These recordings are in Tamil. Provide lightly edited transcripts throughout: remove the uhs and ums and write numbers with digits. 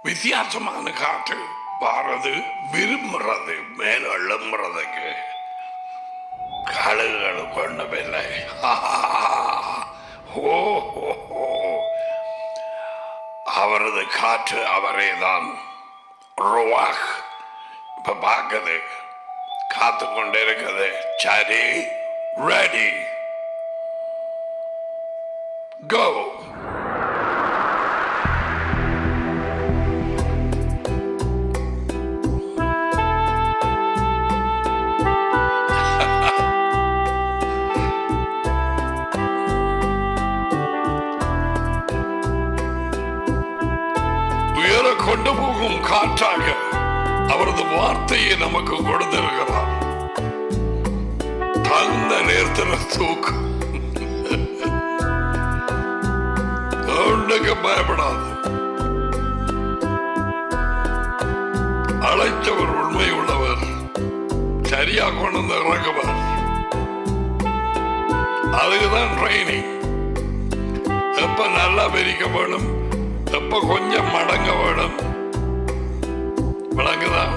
வித்தியாசமான காற்று வாரது விரும்புறது மேல எழும்புறதுக்கு கழுகுகள் கொண்டவில்லை. ஓ அவரது காற்று அவரே தான். ருவாக் இப்ப பார்க்குது, காத்து கொண்டு இருக்குது. சரி, ரெடி கோ. கொண்டு போகும் காற்றாக அவரது வார்த்தையை நமக்கு கொடுத்திருக்கிறார். தகுந்த நேரத்தில் தூக்கு. பயப்படாது. அழைத்தவர் உண்மை உள்ளவர், சரியா கொண்டு வந்து இறங்குவார். அதுக்குதான் ட்ரைனிங். எப்ப நல்லா பிரிக்க வேணும், எப்ப கொஞ்சம் மடங்க வேணும். விளங்குதான்?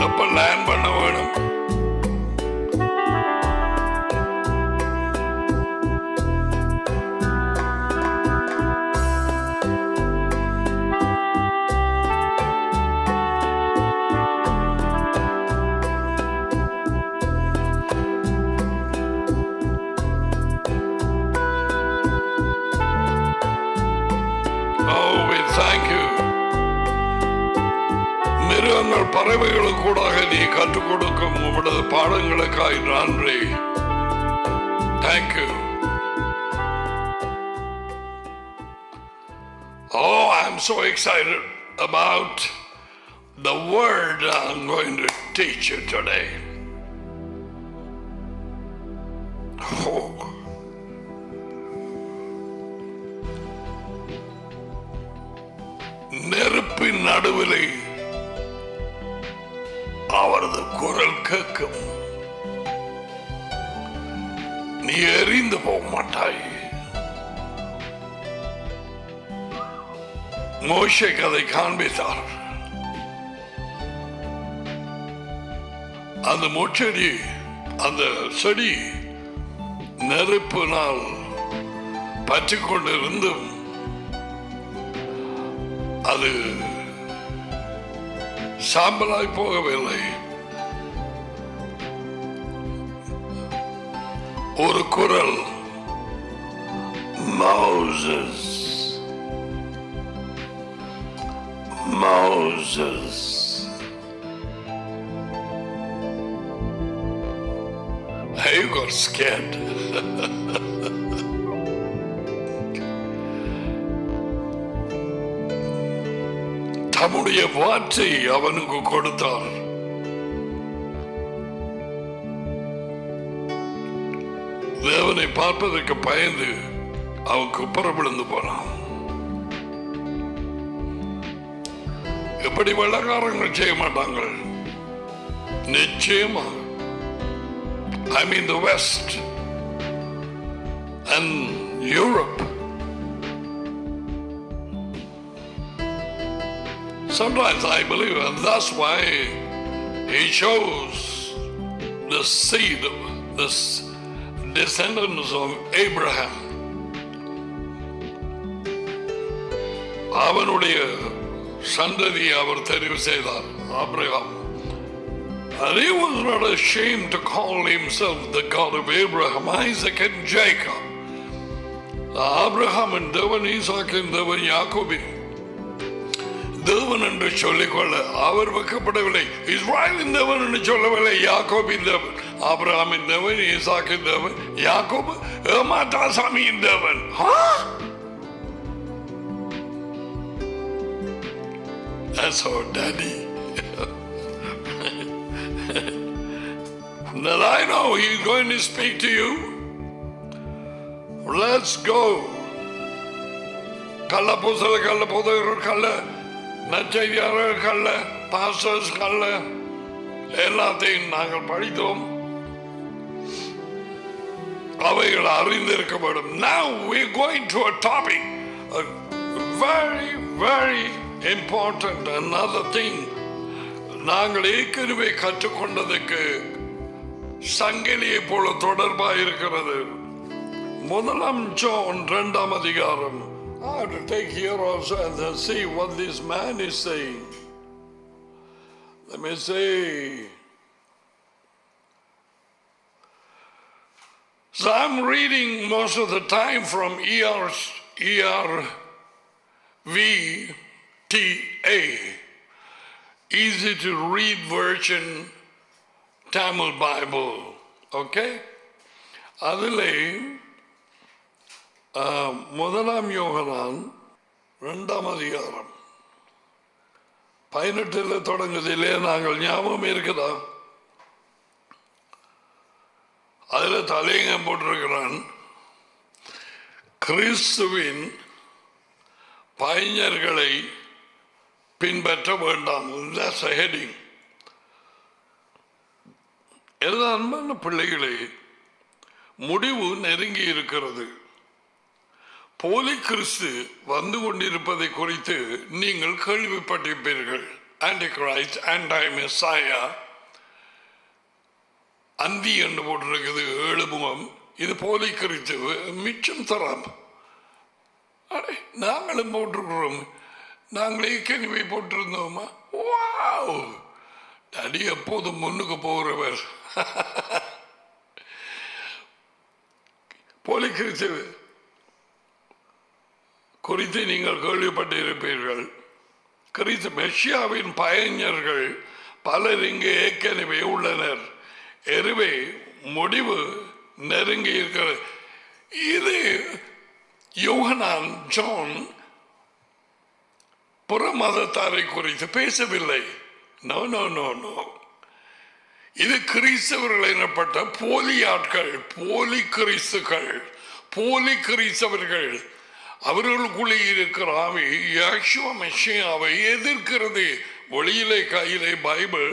எப்ப லேண்ட் பண்ண வேணும். பறவைகளுக்கு கூட நீ கற்றுக் கொடுக்கும் உங்களது பாடங்களுக்காய் நன்றி. Thank you. Oh, I'm so excited about the word I'm going to teach you today. Oh. நெருப்பின் நடுவிலே அவரது குரல் கேட்கும். நீ எரிந்து போக மாட்டாய். மோசேக்கு அதை காண்பித்தார். அந்த முச்செடி, அந்த செடி நெருப்பினால் பற்றிக் கொண்டிருந்தும் அது சாம்பலாய் போகவில்லை. ஒரு குரல், Moses, Moses. You got scared. தம்முடைய வார்த்தை அவனுக்கு கொடுத்தார். தேவனை பார்ப்பதற்கு பயந்து அவன் குப்புற விழுந்து போனான். எப்படி வெள்ளக்காரங்கள் செய்ய மாட்டாங்க நிச்சயமா. I mean the West and Europe. Sometimes I believe, and that's why he chose the seed of this descendants of Abraham. அவனுடைய சந்ததியை அவர் தெரிவு செய்தார், Abraham. And he was not ashamed to call himself the God of Abraham, Isaac and Jacob. ஆபிரகாமின் தேவன், ஈசாக்கின் தேவன், யாக்கோபின் தேவன் என்று சொல்லிக்கொள்ள அவர் வைக்கப்படவில்லை. இஸ்ராயலின் தேவன் என்று சொல்லவில்லை. யாக்கோபின் தேவன், ஆபிரகாமின் தேவன், ஈசாக்கின் தேவன், யாக்கோபு ஏமாத்தாசாமியின் தேவன். That's our daddy. That I know he's going to speak to you. Let's go. Kalla posala, kalla podar, kalla நச்சையாளர் கல்ல, பாஸ்டர்ஸ் கல்ல, எல்லாத்தையும் நாங்கள் படித்தோம். அவைகள் அறிந்திருக்க வேண்டும். Now we are going to a topic, a very very important another thing. நாங்கள் ஏற்கனவே கற்றுக்கொண்டதுக்கு சங்கிலியை போல தொடர்பாக இருக்கிறது. முதலாம் ஜான் 2ஆம் அதிகாரம். I have to take here also and see what this man is saying. Let me see. So I'm reading most of the time from ERVTA, easy to read version Tamil Bible. Okay? அதிலே முதலாம் யோகனான் 2ஆம் அதிகாரம் 18 தொடங்குதிலே நாங்கள் ஞாபகம் இருக்குதா? அதில் தலையங்க போட்டிருக்கிறான், கிறிஸ்துவின் பையர்களை பின்பற்ற வேண்டாம். ஹெடிங். அன்பான பிள்ளைகளே, முடிவு நெருங்கி இருக்கிறது. போலி கிறிஸ்து வந்து கொண்டிருப்பதை குறித்து நீங்கள் கேள்விப்பட்டிருப்பீர்கள். ஆன்டி கிரைஸ்ட், ஆன்டி மெசாயா, அந்தி என்று போட்டிருக்குது 7 முகம். இது போலி கிறிஸ்து. மிச்சம் தராம். நாங்களும் போட்டிருக்கிறோம். நாங்களே கேள்வி போட்டிருந்தோமா? அடி எப்போதும் முன்னுக்கு போகிறவர். போலி கிறிஸ்து குறித்து நீங்கள் கேள்விப்பட்டிருப்பீர்கள். கிறிஸ்து மெஷியாவின் பயஞர்கள் பலர் இங்கு ஏற்கனவே உள்ளனர். எனவே முடிவு நெருங்கி இருக்கிறது. இது யோகனான் ஜான் புற மதத்தாரை குறித்து பேசவில்லை. No no no no. இது கிறிஸ்தவர்கள் எனப்பட்ட போலி ஆட்கள், போலி கிறிஸ்துக்கள், போலி கிறிஸ்தவர்கள். அவர்களுக்குள்ளே இருக்கிற ஆவி யெகோவா மெஷியாவை எதிர்க்கிறது. வெளியிலே கையிலே பைபிள்,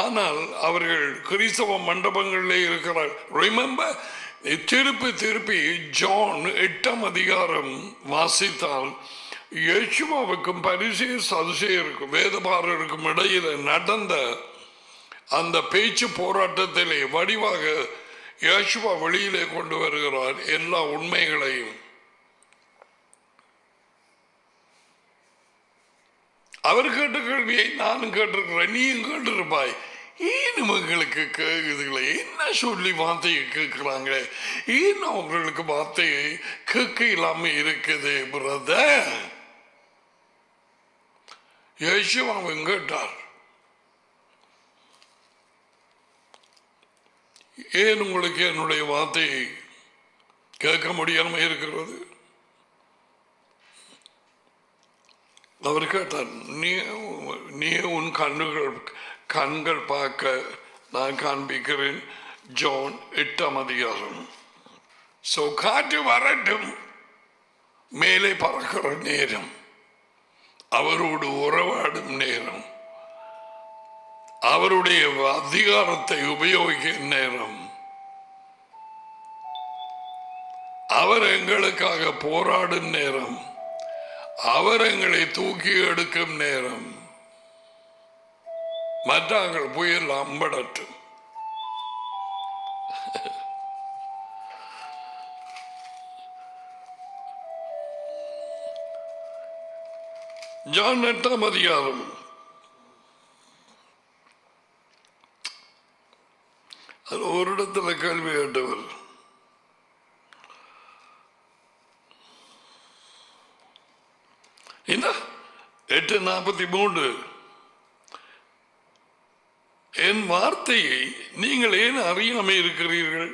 ஆனால் அவர்கள் கிறிஸ்தவ மண்டபங்களிலே இருக்கிறார். ரிமெம்பர், திருப்பி திருப்பி ஜான் 8ஆம் அதிகாரம் வாசித்தால் யெகோவாவுக்கும் பரிசேயர் சதுசேயருக்கும் வேதபாரருக்கும் இடையில நடந்த அந்த பேச்சு போராட்டத்திலே வடிவாக யெகோவா வெளியிலே கொண்டு வருகிறார் எல்லா உண்மைகளையும். அவர் கேட்ட கேள்வியை நானும் கேட்டிருக்கிறேன், நீயும் கேட்டிருப்பாய். ஏன் இவங்களுக்கு கேட்குதுங்களே, என்ன சொல்லி வார்த்தையை கேட்குறாங்க, ஏன் அவங்களுக்கு வார்த்தையை கேட்க இல்லாம இருக்குது பிரதர்? யெகோவா கேட்டார், ஏன் உங்களுக்கு என்னுடைய வார்த்தையை கேட்க முடியாம இருக்கிறது? அவர் கேட்டார், நீ உன் கண்கள் பார்க்க நான் காண்பிக்கிறேன். ஜான் 8ஆம் அதிகாரம். சோ காற்று வரட்டும், மேலே பறக்கிற நேரம், அவரோடு உறவாடும் நேரம், அவருடைய அதிகாரத்தை உபயோகிக்கும் நேரம், அவர் எங்களுக்காக போராடும் நேரம், அவர் எங்களை தூக்கி எடுக்கும் நேரம். மற்றவர்கள் புயல் அம்படட்டும். ஜான் 8ஆம் அதிகாரம். அது ஒரு இடத்துல கேள்வி கேட்டவர், இந்த 8:43, என் வார்த்தையை நீங்கள் ஏன் அறியாம இருக்கிறீர்கள்?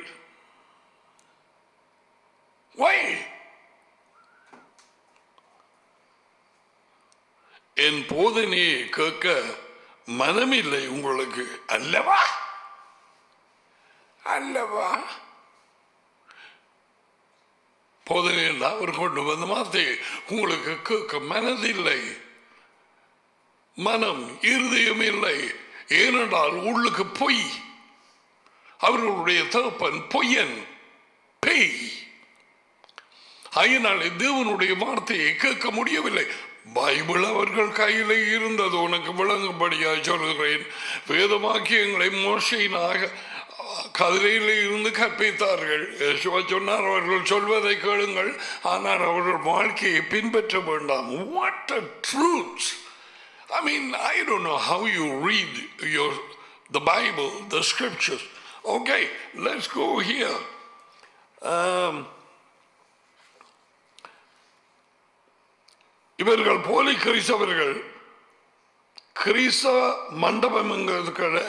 என் போதனையை கேட்க மனமில்லை உங்களுக்கு அல்லவா? அல்லவா? போதனையில் அவர் கொண்டு வந்த வார்த்தையை உங்களுக்கு கேட்க மனதில்லை, மனம் இருதயம் இல்லை. ஏனென்றால் உள்ளுக்கு பொய். அவர்களுடைய தகப்பன் பொய்யன். பேய். அதனாலே தேவனுடைய வார்த்தையை கேட்க முடியவில்லை. பைபிள் அவர்கள் கையில் இருந்தது. உனக்கு விளங்கும்படியாக சொல்கிறேன். வேதவாக்கியங்களை மோசையினாக கதிரையில் இருந்து கற்பித்தார்கள். சொன்னார், அவர்கள் சொல்வதை கேளுங்கள், ஆனால் அவர்கள் வாழ்க்கையை பின்பற்ற வேண்டாம். What a truth! I mean, I don't know how you read the Bible, the scriptures. Okay, let's go here. இவர்கள் போலி கிறிஸ்தவர்கள் கிறிஸ்தவ மண்டபம் என்கிற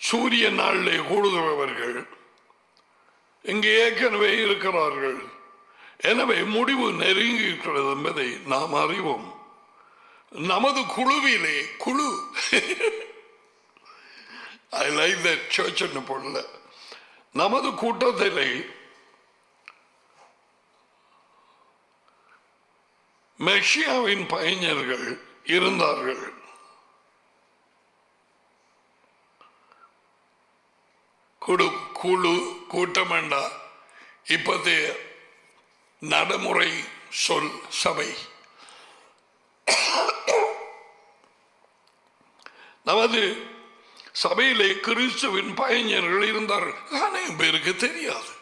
சூரிய நாளிலே கூடுகிறவர்கள் இங்கே ஏற்கனவே இருக்கிறார்கள். எனவே முடிவு நெருங்கி இருக்கிறது என்பதை நாம் அறிவோம். நமது குழுவிலே குழு I like that church என்று போடல. நமது கூட்டத்திலே மெஷியாவின் பயஞர்கள் இருந்தார்கள். குழு கூட்டம் என்றா இப்போதைய நடைமுறை சொல் சபை. நமது சபையிலே கிறிஸ்துவின் பயஞர்கள் இருந்தார்கள். அநேக பேருக்கு தெரியாது.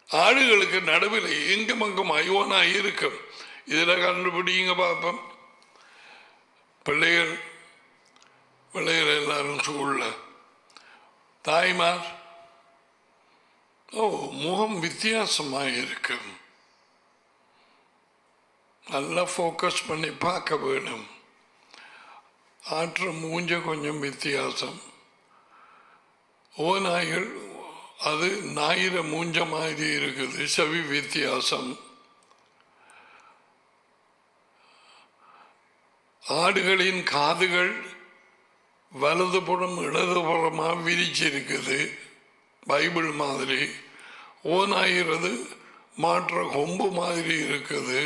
ஆடுகளுக்கு நடுவில் எங்கும் அங்கும் ஐயோனா இருக்கும். இதில் கண்டுபிடிங்க பார்ப்போம். பிள்ளைகள் எல்லாரும் சூழல தாய்மார், முகம் வித்தியாசமாக இருக்கும். நல்லா ஃபோக்கஸ் பண்ணி பார்க்க வேணும். ஆற்ற மூஞ்ச கொஞ்சம் வித்தியாசம். நாய்கள் அது ஞாயிற மூஞ்ச மாதிரி இருக்குது. செவி வித்தியாசம். ஆடுகளின் காதுகள் வலதுபுறம் இடதுபுறமாக விரிச்சிருக்குது, பைபிள் மாதிரி. ஓநாயிறது மாற்ற கொம்பு மாதிரி இருக்குது.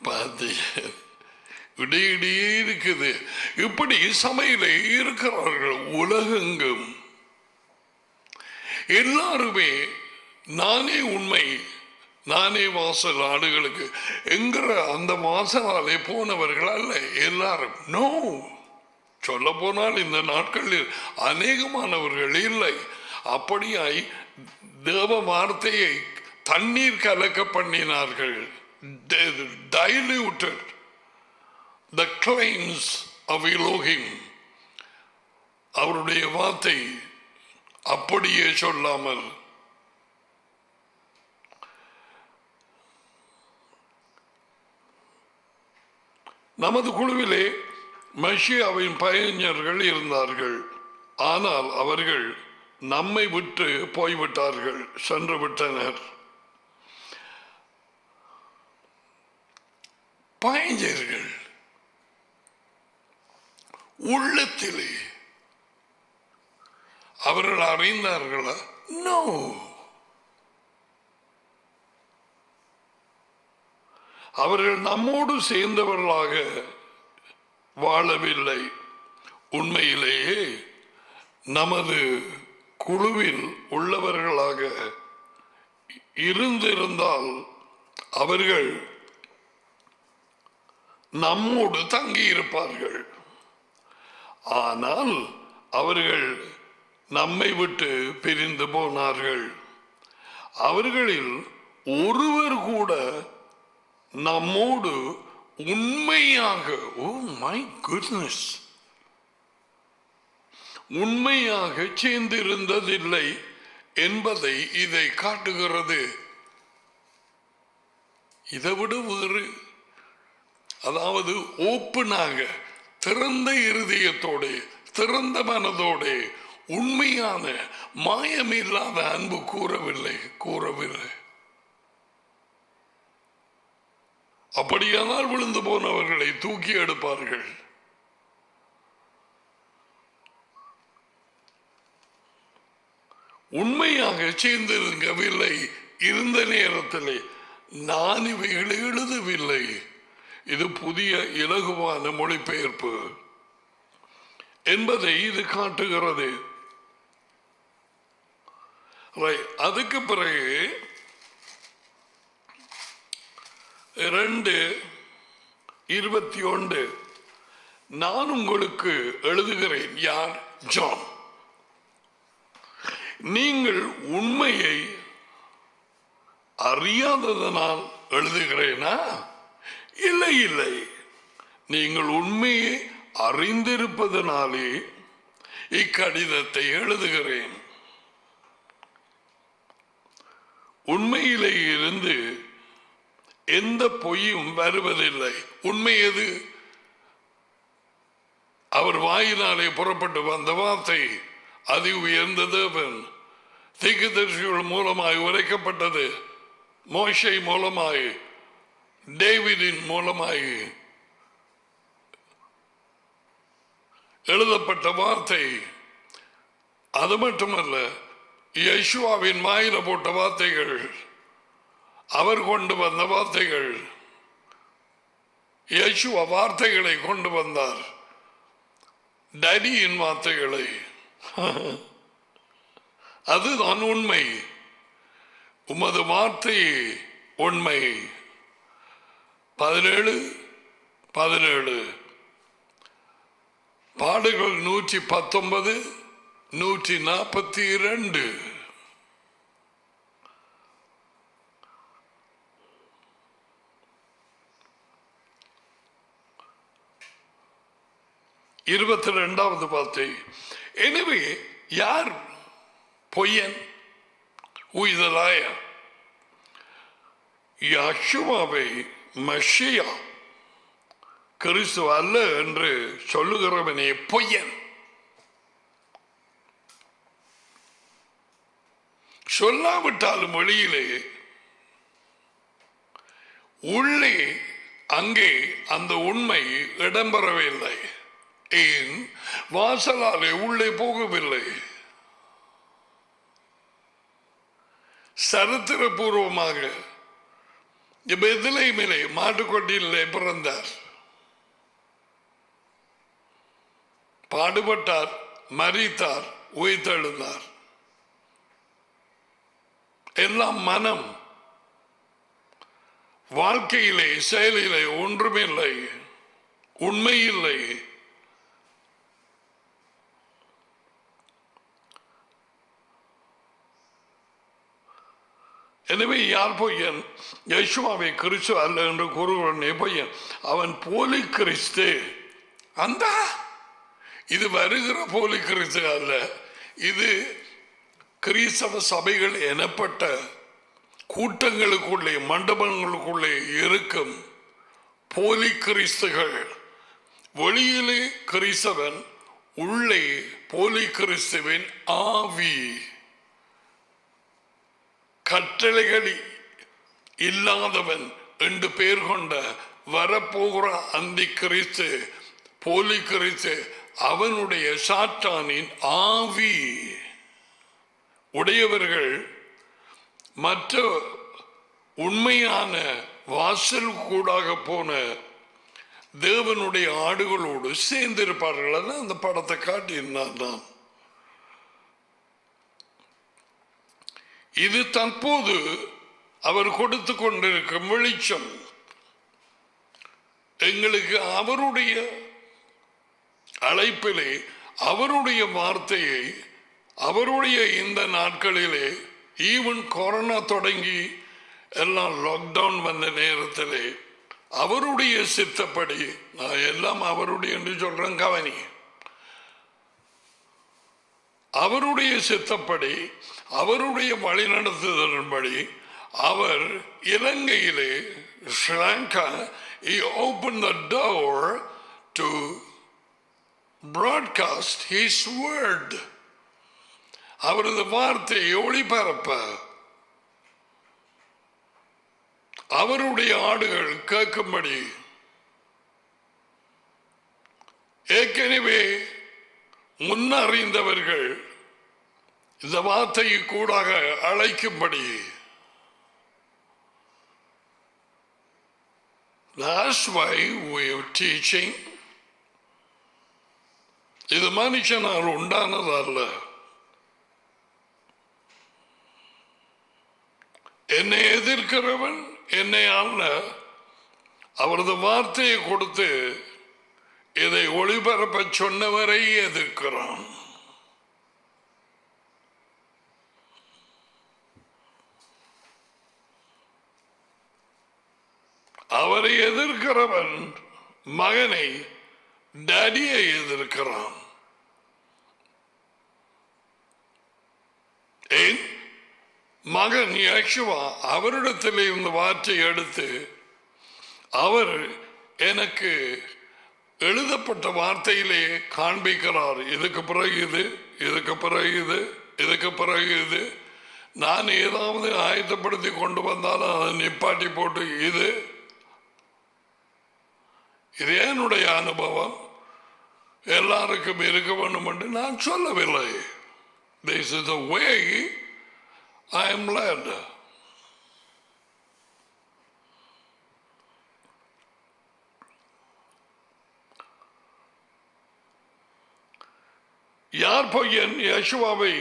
பார்த்தீங்க, இடையிடையே இருக்குது. இப்படி சபையிலே இருக்கிறார்கள் உலகெங்கும். எல்லாருமே நானே உண்மை, நானே வாசல் ஆடுகளுக்கு என்கிற அந்த வாசலாலே போனவர்கள் அல்ல எல்லாரும். நோ, சொல்ல போனால் இந்த நாட்களில் அநேகமானவர்கள் இல்லை. அப்படியாய் தேவ வார்த்தையை தண்ணீர் கலக்க பண்ணினார்கள். diluted the claims of Elohim. அவருடைய வார்த்தை அப்படியே சொல்லாமல் நமது குழுவிலே மெஷியாவின் பயஞர்கள் இருந்தார்கள். ஆனால் அவர்கள் நம்மை விட்டு போய்விட்டார்கள், சென்று விட்டனர். பயஞர்கள் உள்ளத்திலே அவர்கள் அறிந்தார்களா? நோ. அவர்கள் நம்மோடு சேர்ந்தவர்களாக வாழவில்லை. உண்மையிலேயே நமது குழுவில் உள்ளவர்களாக இருந்திருந்தால் அவர்கள் நம்மோடு தங்கியிருப்பார்கள். ஆனால் அவர்கள் நம்மை விட்டு பிரிந்து போனார்கள். அவர்களில் ஒருவர் கூட நம்மோடு உண்மையாக, ஓ மை குட்னஸ், உண்மையாக சேர்ந்திருந்ததில்லை என்பதை இதை காட்டுகிறது. இதை விட வேறு, அதாவது ஓப்பனாக, திறந்த இருதயத்தோடு, திறந்த மனதோடு, உண்மையான மாயமில்லாத அன்பு கூறவில்லை. அப்படியானால் விழுந்து போனவர்களை தூக்கி எடுப்பார்கள். உண்மையாக சேர்ந்திருக்கவில்லை. இருந்த நேரத்திலே நான் இவைகளை எழுதவில்லை. இது புதிய இலகுவான மொழிபெயர்ப்பு. என்பதை இது காட்டுகிறது. அதுக்கு பிறகு 2:21 நான் உங்களுக்கு எழுதுகிறேன். யார்? ஜான். நீங்கள் உண்மையை அறியாததனால் எழுதுகிறேனா? இல்லை இல்லை, நீங்கள் உண்மையை அறிந்திருப்பதனாலே இக்கடிதத்தை எழுதுகிறேன். உண்மையிலே இருந்து எந்த பொய்யும் வருவதில்லை. உண்மை எது? அவர் வாயினாலே புறப்பட்டு வந்த வார்த்தை, அதி உயர்ந்த தேவன் தீர்க்கதரிசிகள் மூலமாய் உரைக்கப்பட்டது, மோசே மூலமாய், டேவிடின் மூலமாய் எழுதப்பட்ட வார்த்தை. அது மட்டுமல்ல, யேசுவாவின் வாயில போட்ட வார்த்தைகள், அவர் கொண்டு வந்த வார்த்தைகள். யேசுவா வார்த்தைகளை கொண்டு வந்தார், டேடியின் வார்த்தைகளை. அதுதான் உண்மை. உமது வார்த்தை உண்மை. 17:17 பாடுகள் 119, 142. இருபத்தி 22வது வார்த்தை. எனவே யார் பொய்யன்? உயிதலாய யேசுவாவை மஷியா கிறிஸ்து அல்ல என்று சொல்லுகிறவனே பொய்யன். சொல்லாவிட்டாலும் வெளியிலே, உள்ளே அங்கே அந்த உண்மை இடம்பெறவில்லை. ஏன்? வாசலாலே உள்ளே போகவில்லை. சரித்திரபூர்வமாக பெத்லகேமிலே மாட்டுக்கொட்டிலே பிறந்தார், பாடுபட்டார், மரித்தார், உயிர்த்தெழுந்தார். எல்லாம் மனம். வாழ்க்கையிலே செயலிலே ஒன்றுமில்லை, உண்மை இல்லை. எனவே யார் பொய்யன்? யேசுவாவை கிறிஸ்து அல்ல என்று கூறுகிறவனே பொய்யன். அவன் போலி கிறிஸ்து. அந்த இது வருகிற போலி கிறிஸ்து அல்ல, இது கிறிஸ்தவ சபைகள் எனப்பட்ட கூட்டங்களுக்குள்ளே, மண்டபங்களுக்குள்ளே இருக்கும் போலி கிறிஸ்துகள். வெளியிலே கிறிஸ்தவன், உள்ளே போலி கிறிஸ்துவின் ஆவி. கட்டளைகள் இல்லாதவன் என்று பெயர் கொண்ட வரப்போகிற அந்தி கிறிஸ்து, போலி கிறிஸ்து, அவனுடைய சாத்தானின் ஆவி உடையவர்கள் மற்ற உண்மையான வாசல் கூடாக போன தேவனுடைய ஆடுகளோடு சேர்ந்திருப்பார்கள். அந்த படத்தை காட்டியிருந்தான் நான். இது தற்போது அவர் கொடுத்து கொண்டிருக்கும் வெளிச்சம். எங்களுக்கு அவருடைய அழைப்பிலே, அவருடைய வார்த்தையை, அவருடைய இந்த நாட்களிலே, ஈவன் கொரோனா தொடங்கி எல்லாம் லாக்டவுன் வந்த நேரத்திலே அவருடைய சித்தப்படி, நான் எல்லாம் அவருடைய என்று சொல்றேன் கவனி, அவருடைய சித்தப்படி, அவருடைய வழிநடத்துதலின்படி அவர் இலங்கையிலே, Sri Lanka, he opened the door to broadcast his word. அவரது வார்த்தையை ஒளிபரப்ப அவருடைய ஆடுகள் கேட்கும்படி ஏற்கனவே முன்னறிந்தவர்கள் இந்த வார்த்தையை கூடாக அழைக்கும்படி. That's why we are teaching இது மனுஷனால் உண்டானதல்ல. என்னை எதிர்க்கிறவன் என்னை அல்ல, அவரது வார்த்தையை கொடுத்து இதை ஒளிபரப்ப சொன்னவரை எதிர்க்கிறான். அவரை எதிர்க்கிறவன் மகனை, டாடியை எதிர்க்கிறான். ஏன்? மகன் யேசுவா அவரிடத்தில் இந்த வார்த்தை எடுத்து அவர் எனக்கு எழுதப்பட்ட வார்த்தையிலே காண்பிக்கிறார். இதுக்கு பிறகு இது, இதுக்கு பிறகு இது, இதுக்கு பிறகு இது. நான் ஏதாவது ஆயத்தப்படுத்தி கொண்டு வந்தாலும் அதை நிப்பாட்டி போட்டு இது என்னுடைய அனுபவம் எல்லாருக்கும் இருக்க வேண்டும் என்று நான் சொல்லவில்லை. This is the way I am led. யார் பையன் யேசுவாவை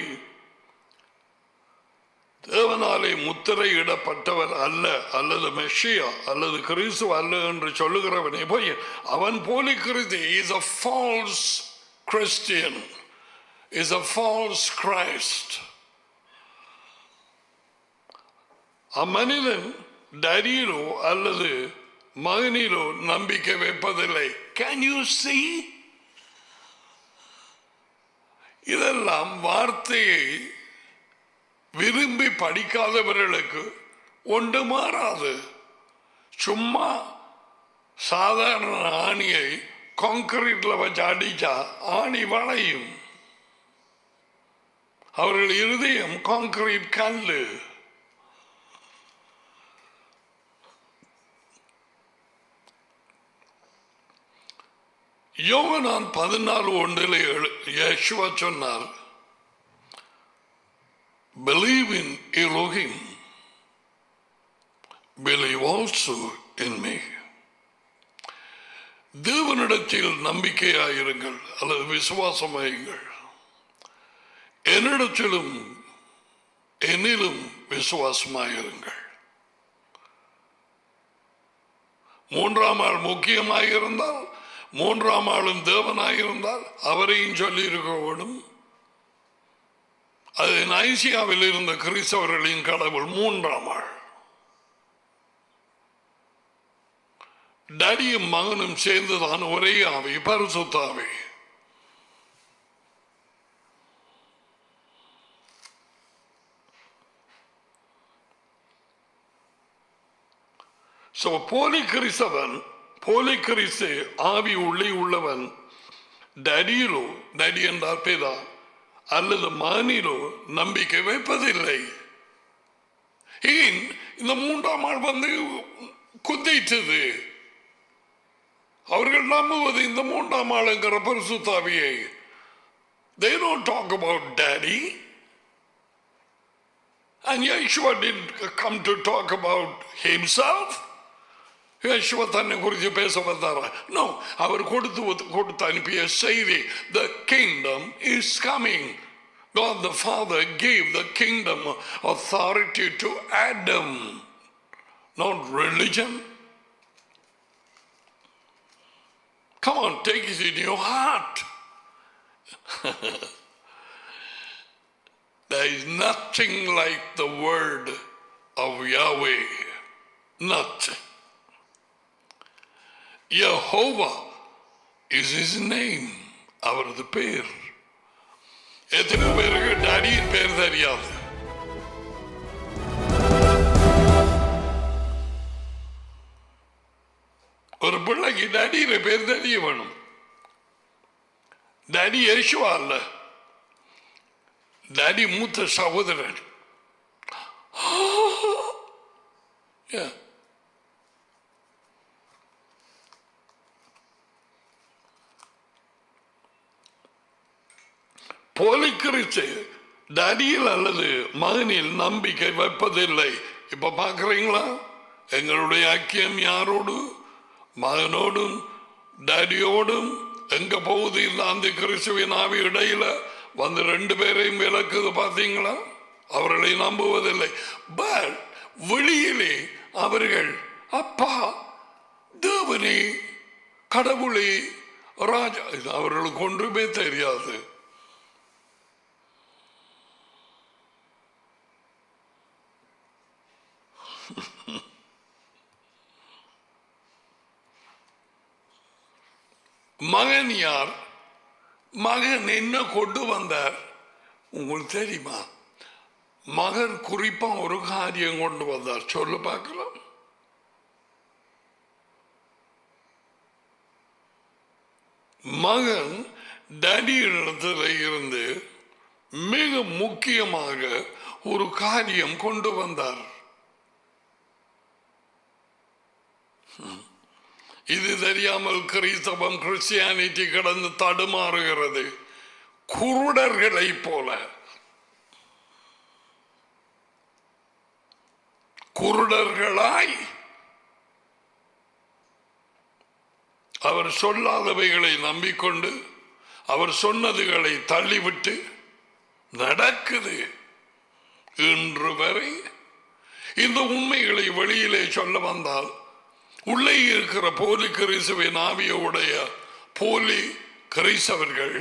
தேவனாலே முத்திரையிடப்பட்டவர் அல்ல, அல்லது மெஷியா அல்லது கிறிஸ்து அல்ல என்று சொல்லுகிறவனே பையன். அவன் போலி கிறிஸ்து is a false Christian, is a false Christ. அம்மனிதன் டடியிலோ அல்லது மகனிலோ நம்பிக்கை வைப்பதில்லை. Can you see? இதெல்லாம் வார்த்தையை விரும்பி படிக்காதவர்களுக்கு ஒன்று மாறாது. சும்மா சாதாரண ஆணியை கான்கிரீட்ல வச்சு அடிச்சா ஆணி வளையும். அவர்கள் இருதயம் கான்கிரீட் கல்லு. யோவான் 14:1 யேசுவா சொன்னார், believe in Elohim, believe also in me. தேவனிடத்தில் நம்பிக்கையாயிருங்கள் அல்லது விசுவாசமாயுங்கள், என்னிடத்திலும் என்னிலும் விசுவாசமாயிருங்கள். மூன்றாம் ஆள் முக்கியமாயிருந்தால், மூன்றாம் ஆளும் தேவனாயிருந்தால் அவரையும் சொல்லி இருக்க வேண்டும். அது நைசியாவில் இருந்த கிறிஸ்தவர்களின் கடவுள் மூன்றாம் ஆள். டடியும் மகனும் சேர்ந்துதான் ஒரே ஆவி, பரிசுத்த ஆவி. போலி கிறிஸ்தவன், போலி கிறிஸ்து ஆவி உள்ளே உள்ளவன் டடியிலோ, டடி என்றால் பேதா அல்லது மகனிலோ நம்பிக்கை வைப்பதில்லை. ஏன்? இந்த மூன்றாம் ஆள் வந்து குத்திட்டது. அவர்கள் நம்புவது இந்த மூன்றாம் ஆளுங்கிற பரிசுத்த ஆவியை. They don't talk about daddy. And Yeshua didn't come to talk about himself. Yeshua தன்னை குறித்து பேச வந்தாரா? நோ. அவர் கொடுத்து அனுப்பிய செய்தி, the kingdom is coming. God the Father gave the kingdom authority to Adam, not religion. Come on, take it in your heart. There is nothing like the word of Yahweh. Nothing. Yehovah is his name. அவரது பேர். எத்தனை பேருக்கு டாடியின் பேர் தெரியாது? ஒரு பிள்ளைக்கு டாடியில பேர் தெரிய வேணும். டாடி யேசுவா அல்ல, டாடி மூத்த சகோதரன். போலி கிறிஸ்து டாடியில் அல்லது மகனில் நம்பிக்கை வைப்பதில்லை. இப்ப பாக்குறீங்களா? எங்களுடைய ஐக்கியம் யாரோடு? மகனோடும் டாடியோடும் எங்க போகுது இந்த அந்த கிறிஸ்துவின் ஆவி இடையில வந்து ரெண்டு பேரையும் விளக்குது பார்த்தீங்களா? அவர்களை நம்புவதில்லை. பட் வெளியிலே அவர்கள் அப்பா தேவனே கடவுளே ராஜா, இது அவர்களுக்கு ஒன்றுமே தெரியாது. மகன் யார்? மகன் என்ன கொண்டு வந்தார் உங்களுக்கு தெரியுமா? மகன் குறிப்பா ஒரு காரியம் கொண்டு வந்தார். சொல்லு பார்க்கலாம். மகன் டேடியிடத்தில் இருந்து மிக முக்கியமாக ஒரு காரியம் கொண்டு வந்தார். இது தெரியாமல் கிறிஸ்தவம் கிறிஸ்டியானிட்டி கடந்து தடுமாறுகிறது. குருடர்களை போல குருடர்களாய் அவர் சொல்லாதவைகளை நம்பிக்கொண்டு அவர் சொன்னதுகளை தள்ளிவிட்டு நடக்குது. இன்று வரை இந்த உண்மைகளை வெளியிலே சொல்ல வந்தால் உள்ளே இருக்கிற போலி கிறிஸ்துவின் ஆவியுடைய போலி கிறிஸ்தவர்கள்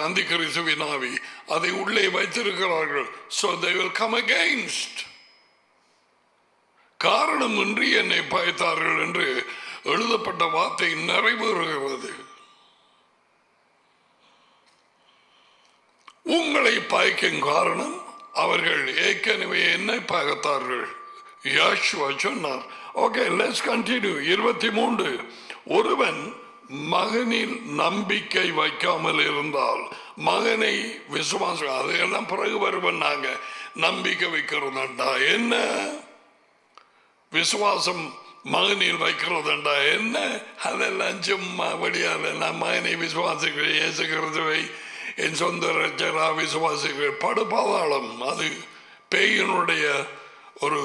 அந்தி கிறிஸ்துவின் ஆவி அதை உள்ளே வைத்திருக்கிறார்கள். So they will come against. காரணமின்றி என்னை பயத்தார்கள் என்று எழுதப்பட்ட வார்த்தை நிறைவேறுகிறது. உங்களை பயக்கும் காரணம் அவர்கள் ஏற்கனவே என்னை பயத்தார்கள். யோசுவா சொன்னார். Okay, let's continue. 23 ஒருவன் மகனில் நம்பிக்கை வைக்காமல் இருந்தால் மகனை விசுவாசம் அதையெல்லாம் பிறகு வருவன். நாங்க நம்பிக்கை வைக்கிறதுண்டா என்ன? விசுவாசம் மகனில் வைக்கிறதுண்டா என்ன? அதெல்லாம் சும்மா வழியால நான் மகனை விசுவாசிக்கிறேன், இயேசுகிறதுவை என் சொந்த ரச்சரா விசுவாசிக்கிறேன். படுபாதாளம். அது பேயினுடைய ஒரு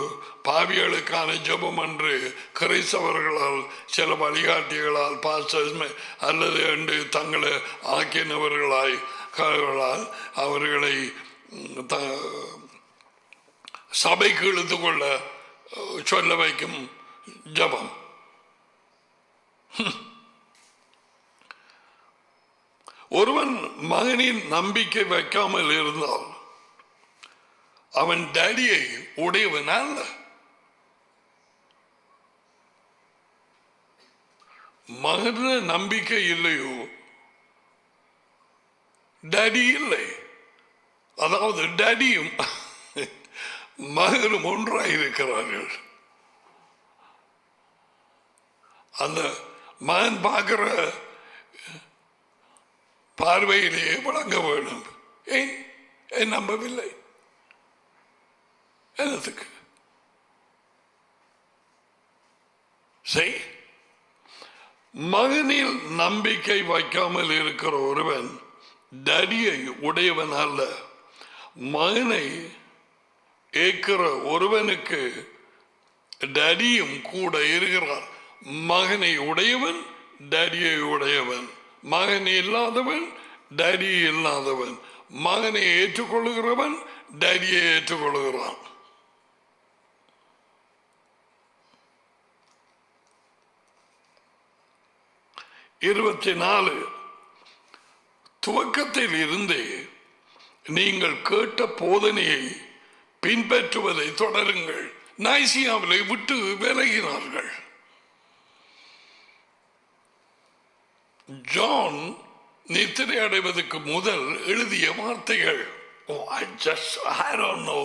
பாவிகளுக்கான ஜெபம் என்று கிறிஸ்தவர்களால் சில வழிகாட்டிகளால் பாஸ்டர்ஸ் அல்லது என்று தங்களை ஆக்கினவர்களால் அவர்களை சபைக்கு இழுத்து கொள்ள சொல்ல வைக்கும் ஜெபம். ஒருவன் மகனின் நம்பிக்கை வைக்காமல் இருந்தால் அவன் டேடியை உடையவன் அல்ல. மகன நம்பிக்கை இல்லையோ டேடி இல்லை. அதாவது டேடியும் மகனும் ஒன்றாயிருக்கிறார்கள். அந்த மகன் பார்க்கிற பார்வையிலேயே வழங்க வேண்டும். ஏன் நம்பவில்லை? என்னத்துக்கு? செய். மகனில் நம்பிக்கை வைக்காமல் இருக்கிற ஒருவன் டேடியை உடையவன் அல்ல. மகனை ஏற்கிற ஒருவனுக்கு டேடியும் கூட இருக்கிறார். மகனை உடையவன் டேடியை உடையவன். மகனை இல்லாதவன் டேடியை இல்லாதவன். மகனை ஏற்றுக்கொள்கிறவன் டேடியை ஏற்றுக்கொள்கிறான். 24 துவக்கத்தில் இருந்தே நீங்கள் கேட்ட போதனையை பின்பற்றுவதை தொடருங்கள். நைசியாவிலே விட்டு விலகினார்கள். ஜான் நித்திரை அடைவதற்கு முதல் எழுதிய வார்த்தைகள். I don't know.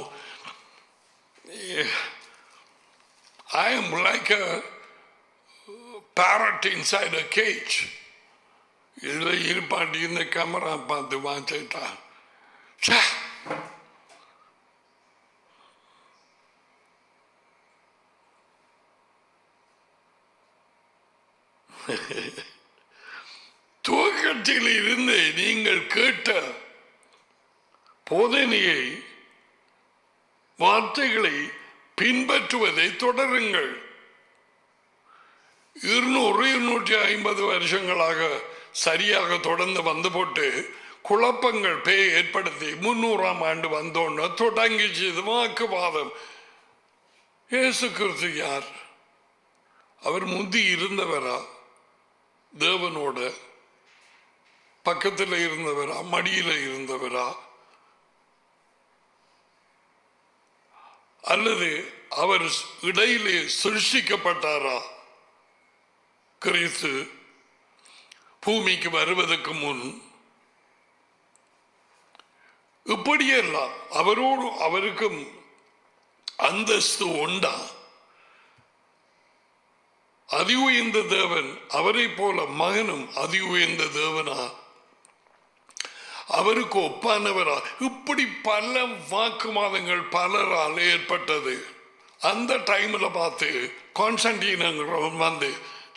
I am like a parrot inside a cage. இதில் இருப்பாட்டி இந்த கேமரா பார்த்து வாங்கிட்டா துவக்கத்தில் இருந்து நீங்கள் கேட்ட போதனையை வார்த்தைகளை பின்பற்றுவதை தொடருங்கள். 200-250 வருஷங்களாக சரியாக தொடர்ந்து வந்து போட்டு குழப்பங்கள் ஏற்படுத்தி 300ஆம் ஆண்டு வந்தோன்னு தொடங்கிச்சு இது வாக்குவாதம். இயேசு கிறிஸ்து யார்? அவர் முந்தி இருந்தவரா? தேவனோட பக்கத்தில் இருந்தவரா? மடியில் இருந்தவரா? அல்லது அவர் இடையிலே சிருஷ்டிக்கப்பட்டாரா? கிறிஸ்து பூமிக்கு வருவதற்கு முன் இப்படியெல்லாம் அவரோடு அவருக்கும் அந்தஸ்து உண்டா? அதி உயர்ந்த தேவன் அவரை போல மகனும் அதி உயர்ந்த தேவனா? அவருக்கு ஒப்பானவரா? இப்படி பல வாக்குவாதங்கள் பலரால் ஏற்பட்டது. அந்த டைம்ல பார்த்து கான்ஸ்டன்டீன் வந்து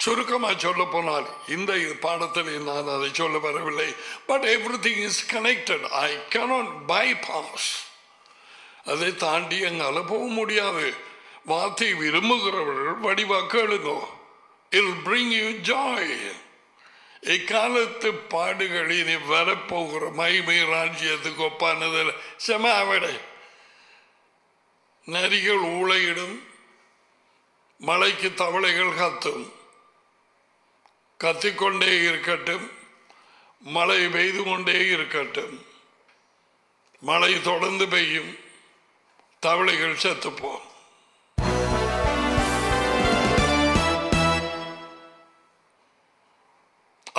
சுருக்கமா சொல்ல போனால் இந்த பாடத்தில் நான் அதை சொல்ல வரவில்லை. But everything is connected. I cannot bypass. அதை தாண்டி எங்கால போக முடியாது. வார்த்தை விரும்புகிறவர்கள் வடிவா கேளுங்கோ. It will bring you joy. இக்காலத்து பாடுகள் இனி வரப்போகிற மகிமை ராஜ்யத்துக்கு ஒப்பானதில் செமாவிடை. நரிகள் ஊளையிடும், மலைக்கு தவளைகள் கத்தும். கத்திக்கொண்டே இருக்கட்டும், மழை பெய்து கொண்டே இருக்கட்டும். மழை தொடர்ந்து பெய்யும், தவளைகள் செத்துப்போம்.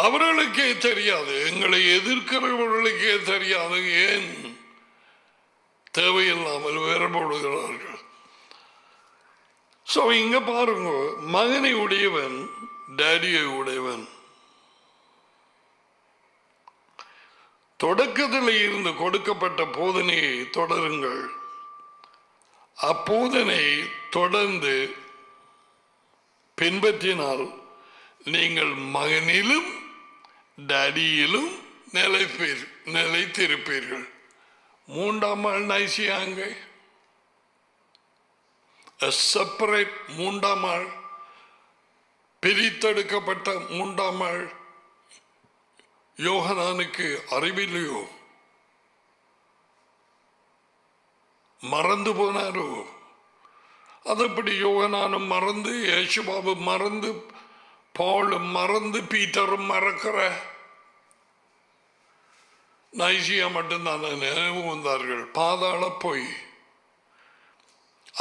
அவர்களுக்கே தெரியாது, எங்களை எதிர்க்கிறவர்களுக்கே தெரியாது ஏன் தேவையில்லாமல் வேறுபடுகிறார்கள். சோ இங்க பாருங்க, மகனை உடையவன் டேடியை உடையவன். தொடக்கத்தில் இருந்து கொடுக்கப்பட்ட போதனையை தொடருங்கள். அப்போதனை தொடர்ந்து பின்பற்றினால் நீங்கள் மகனிலும் டேடியிலும் நிலைத்திருப்பீர்கள். 3ஆம் ஆள் நைசியாங்க, செப்பரேட் 3ஆம் ஆள், பிரித்தெடுக்கப்பட்ட 3ஆம் ஆள். யோகனானுக்கு அறிவில்லையோ? மறந்து போனாரோ? அதப்படி யோகனானும் மறந்து, யேசுவாவும் மறந்து, பவுலும் மறந்து, பீட்டரும் மறக்கிற நைசியா மட்டும்தான் நினைவு வந்தார்கள். பாதாள போய்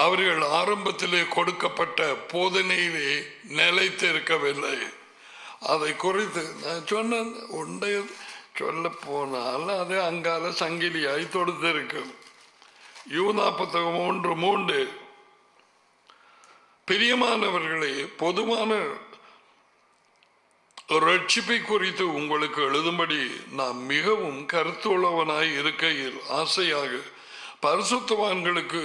அவர்கள் ஆரம்பத்திலே கொடுக்கப்பட்ட போதனையிலே நிலைத்திருக்கவில்லை. அதை குறித்து நான் சொன்ன ஒன்றை சொல்ல போனால் அது அங்கால சங்கிலியாய் தொடுத்திருக்கும். யூதா புத்தகம் 1:3. பிரியமானவர்களே, பொதுவான ரட்சிப்பை குறித்து உங்களுக்கு எழுதும்படி நான் மிகவும் கருத்துள்ளவனாய் இருக்கையில் ஆசையாக பரிசுத்தவான்களுக்கு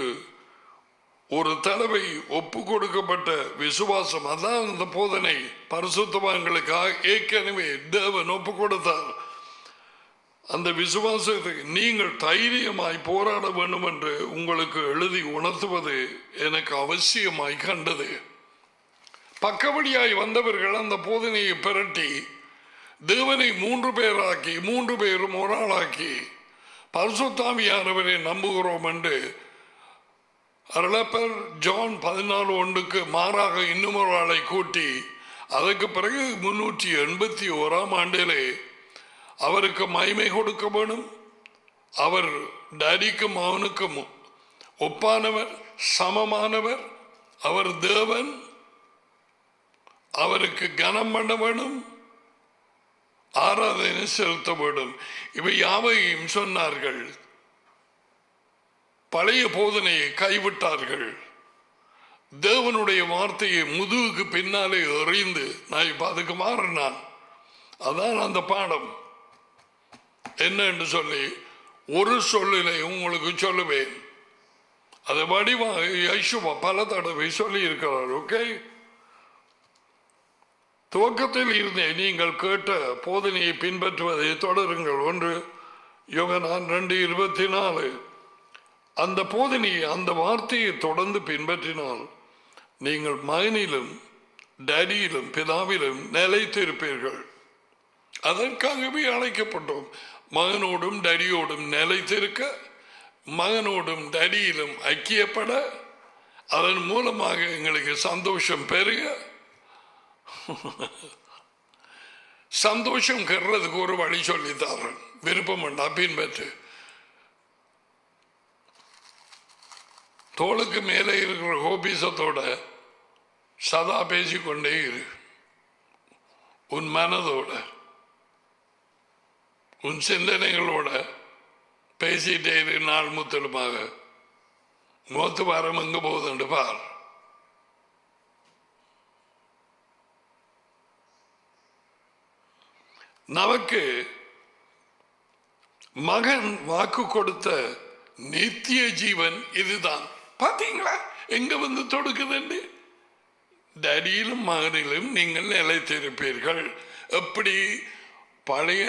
ஒரு தடவை ஒப்பு கொடுக்கப்பட்ட விசுவாசம், அதான் அந்த போதனை. பரிசுத்தவான்களுக்காக ஏற்கனவே தேவன் ஒப்பு கொடுத்தார். அந்த விசுவாசத்தை நீங்கள் தைரியமாய் போராட வேண்டும் என்று உங்களுக்கு எழுதி உணர்த்துவது எனக்கு அவசியமாய் கண்டது. பக்கவழியாய் வந்தவர்கள் அந்த போதனையை பிரட்டி தேவனை 3 பேராக்கி, 3 பேரும் ஒரு ஆளாக்கி பரிசுத்தாவியானவரை நம்புகிறோம் என்று அருளப்பர் ஜான் 14:1 மாறாக இன்னும் ஒரு ஆளை கூட்டி, அதற்கு பிறகு 381ஆம் ஆண்டிலே அவருக்கு மகிமை கொடுக்க வேணும். அவர் டேடிக்கும் அவனுக்கும் ஒப்பானவர், சமமானவர், அவர் தேவன், அவருக்கு கனம் பண்ண வேணும், ஆராதனை செலுத்த வேண்டும். இவை யாவையும் சொன்னார்கள். பழைய போதனையை கைவிட்டார்கள். தேவனுடைய வார்த்தையை முதுகுக்கு பின்னாலே எறிந்து நான் இப்ப அதுக்கு மாறினான். அதான் அந்த பாடம் என்ன என்று சொல்லி ஒரு சொல்லிலே உங்களுக்கு சொல்லுவேன். அதை வடிவாக யேசுவா பல தடவை சொல்லி இருக்கிறார். ஓகே, துவக்கத்தில் இருந்தே நீங்கள் கேட்ட போதனையை பின்பற்றுவதை தொடருங்கள். 1 யோகனான் 2:24. அந்த போதனையை, அந்த வார்த்தையை தொடர்ந்து பின்பற்றினால் நீங்கள் மகனிலும் டேடியிலும் பிதாவிலும் நிலைத்திருப்பீர்கள். அதற்காகவே அழைக்கப்பட்டோம். மகனோடும் டேடியோடும் நிலைத்திருக்க, மகனோடும் டேடியிலும் ஐக்கியப்பட, அதன் மூலமாக எங்களுக்கு சந்தோஷம் பெருக. சந்தோஷம் கெடுறதுக்கு ஒரு வழி சொல்லித்தாரன். விருப்பம் உண்டா பின்பற்று. தோளுக்கு மேலே இருக்கிற கோபீசத்தோட சதா பேசிக்கொண்டே இரு. உன் மனதோட உன் சிந்தனைகளோட பேசிட்டே இரு. நாள் முத்தலுமாக மோத்து வாரம் எங்க போகுதுண்டு பார். நமக்கு மகன் வாக்கு கொடுத்த நித்திய ஜீவன் இதுதான். பாத்தீங்களா எங்க வந்து தொடுக்குதுன்னு? டேடியிலும் மகனிலும் நீங்கள் நிலைத்திருப்பீர்கள். எப்படி? பழைய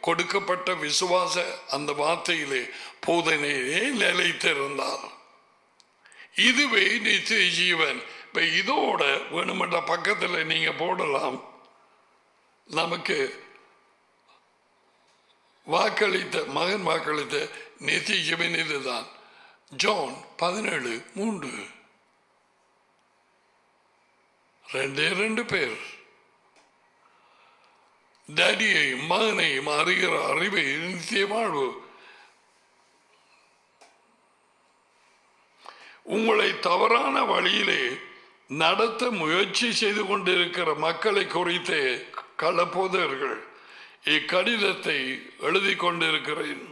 கொடுக்கப்பட்ட விசுவாச அந்த வார்த்தையிலே போதனையே நிலைத்திருந்தார். இதுவே நித்திய ஜீவன். இப்ப இதோட வேணுமென்ற பக்கத்தில் நீங்க போடலாம். நமக்கு வாக்களித்த மகன் வாக்களித்த நித்திய ஜீவன் இதுதான். ஜான் 17:3. 2 பேர் டேடியையும் மகனையும் அறிகிற அறிவை நித்திய வாழ்வு. உங்களை தவறான வழியிலே நடத்த முயற்சி செய்து கொண்டிருக்கிற மக்களை குறித்து களப்போதர்கள் இக்கடிதத்தை எழுதி கொண்டிருக்கிறேன்.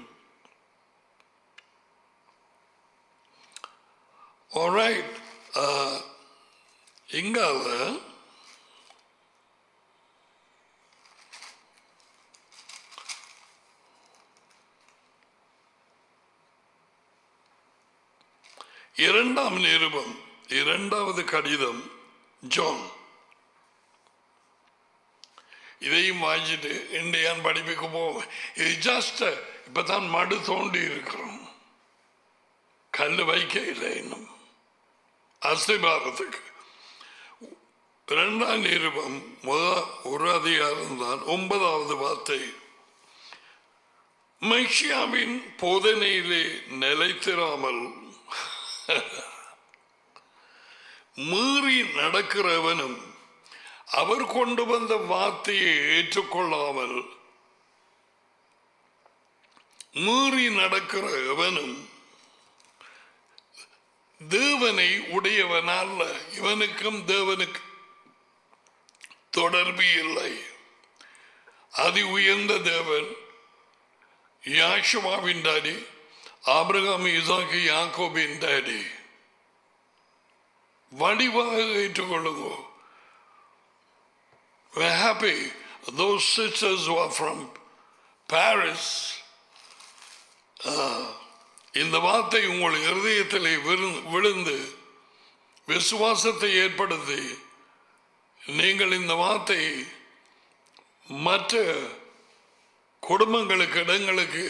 Alright, இங்கால இரண்டாம் நிருபம் 2வது கடிதம் ஜான். இதையும் வாங்கிட்டு இந்தியான் படிப்புக்கு போவேன். இது ஜஸ்ட் இப்பதான் மடு தோண்டி இருக்கிறோம். கல் வைக்க இல்லை இன்னும் அஸ்திபாரத்துக்கு. 2ஆம் நிருபம் ஒரு அதிகாரம் தான் 9வது வார்த்தை. மெஷியாவின் போதனையிலே நிலைத்திராமல் மீறி நடக்கிறவனும் அவர் கொண்டு வந்த வார்த்தையை ஏற்றுக்கொள்ளாமல் மீறி நடக்கிற எவனும் தேவனை உடையவனல்ல. இவனுக்கும் தேவனுக்கு தொடர்பு இல்லை. அதி உயர்ந்த தேவன் யாஷுவாவின் டாடி, ஆபிரகாம், ஈசாக்கு, யாக்கோபின் டாடி. வடிவாக ஏற்றுக்கொள்ளுங்க. We're happy. Those sisters who are from Paris, இந்த வார்த்தை உங்கள் இருதயத்திலே விழுந்து விசுவாசத்தை ஏற்படுத்தி நீங்கள் இந்த வார்த்தை மற்ற குடும்பங்களுக்கு இடங்களுக்கு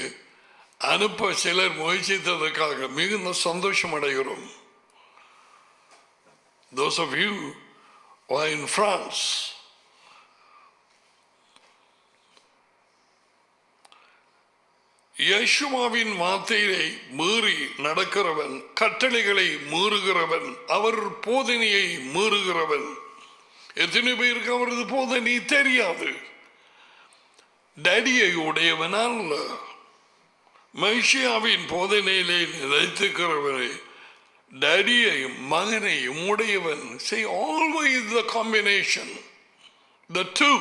அனுப்ப சிலர் முயற்சித்ததற்காக மிகுந்த சந்தோஷம் அடைகிறோம். Those of you who are in France, யேசுவாவின் வார்த்தையை மீறி நடக்கிறவன், கட்டளைகளை மீறுகிறவன், அவர் போதனையை மீறுகிறவன். எத்தனை பேருக்கு அவரது போதனை தெரியாது? டேடியை உடையவனல்ல, மெஷியாவின் போதனையிலே நிலைத்திருக்கிறவனை, டேடியையும் மகனையும் உடையவன். Say always the combination, the two,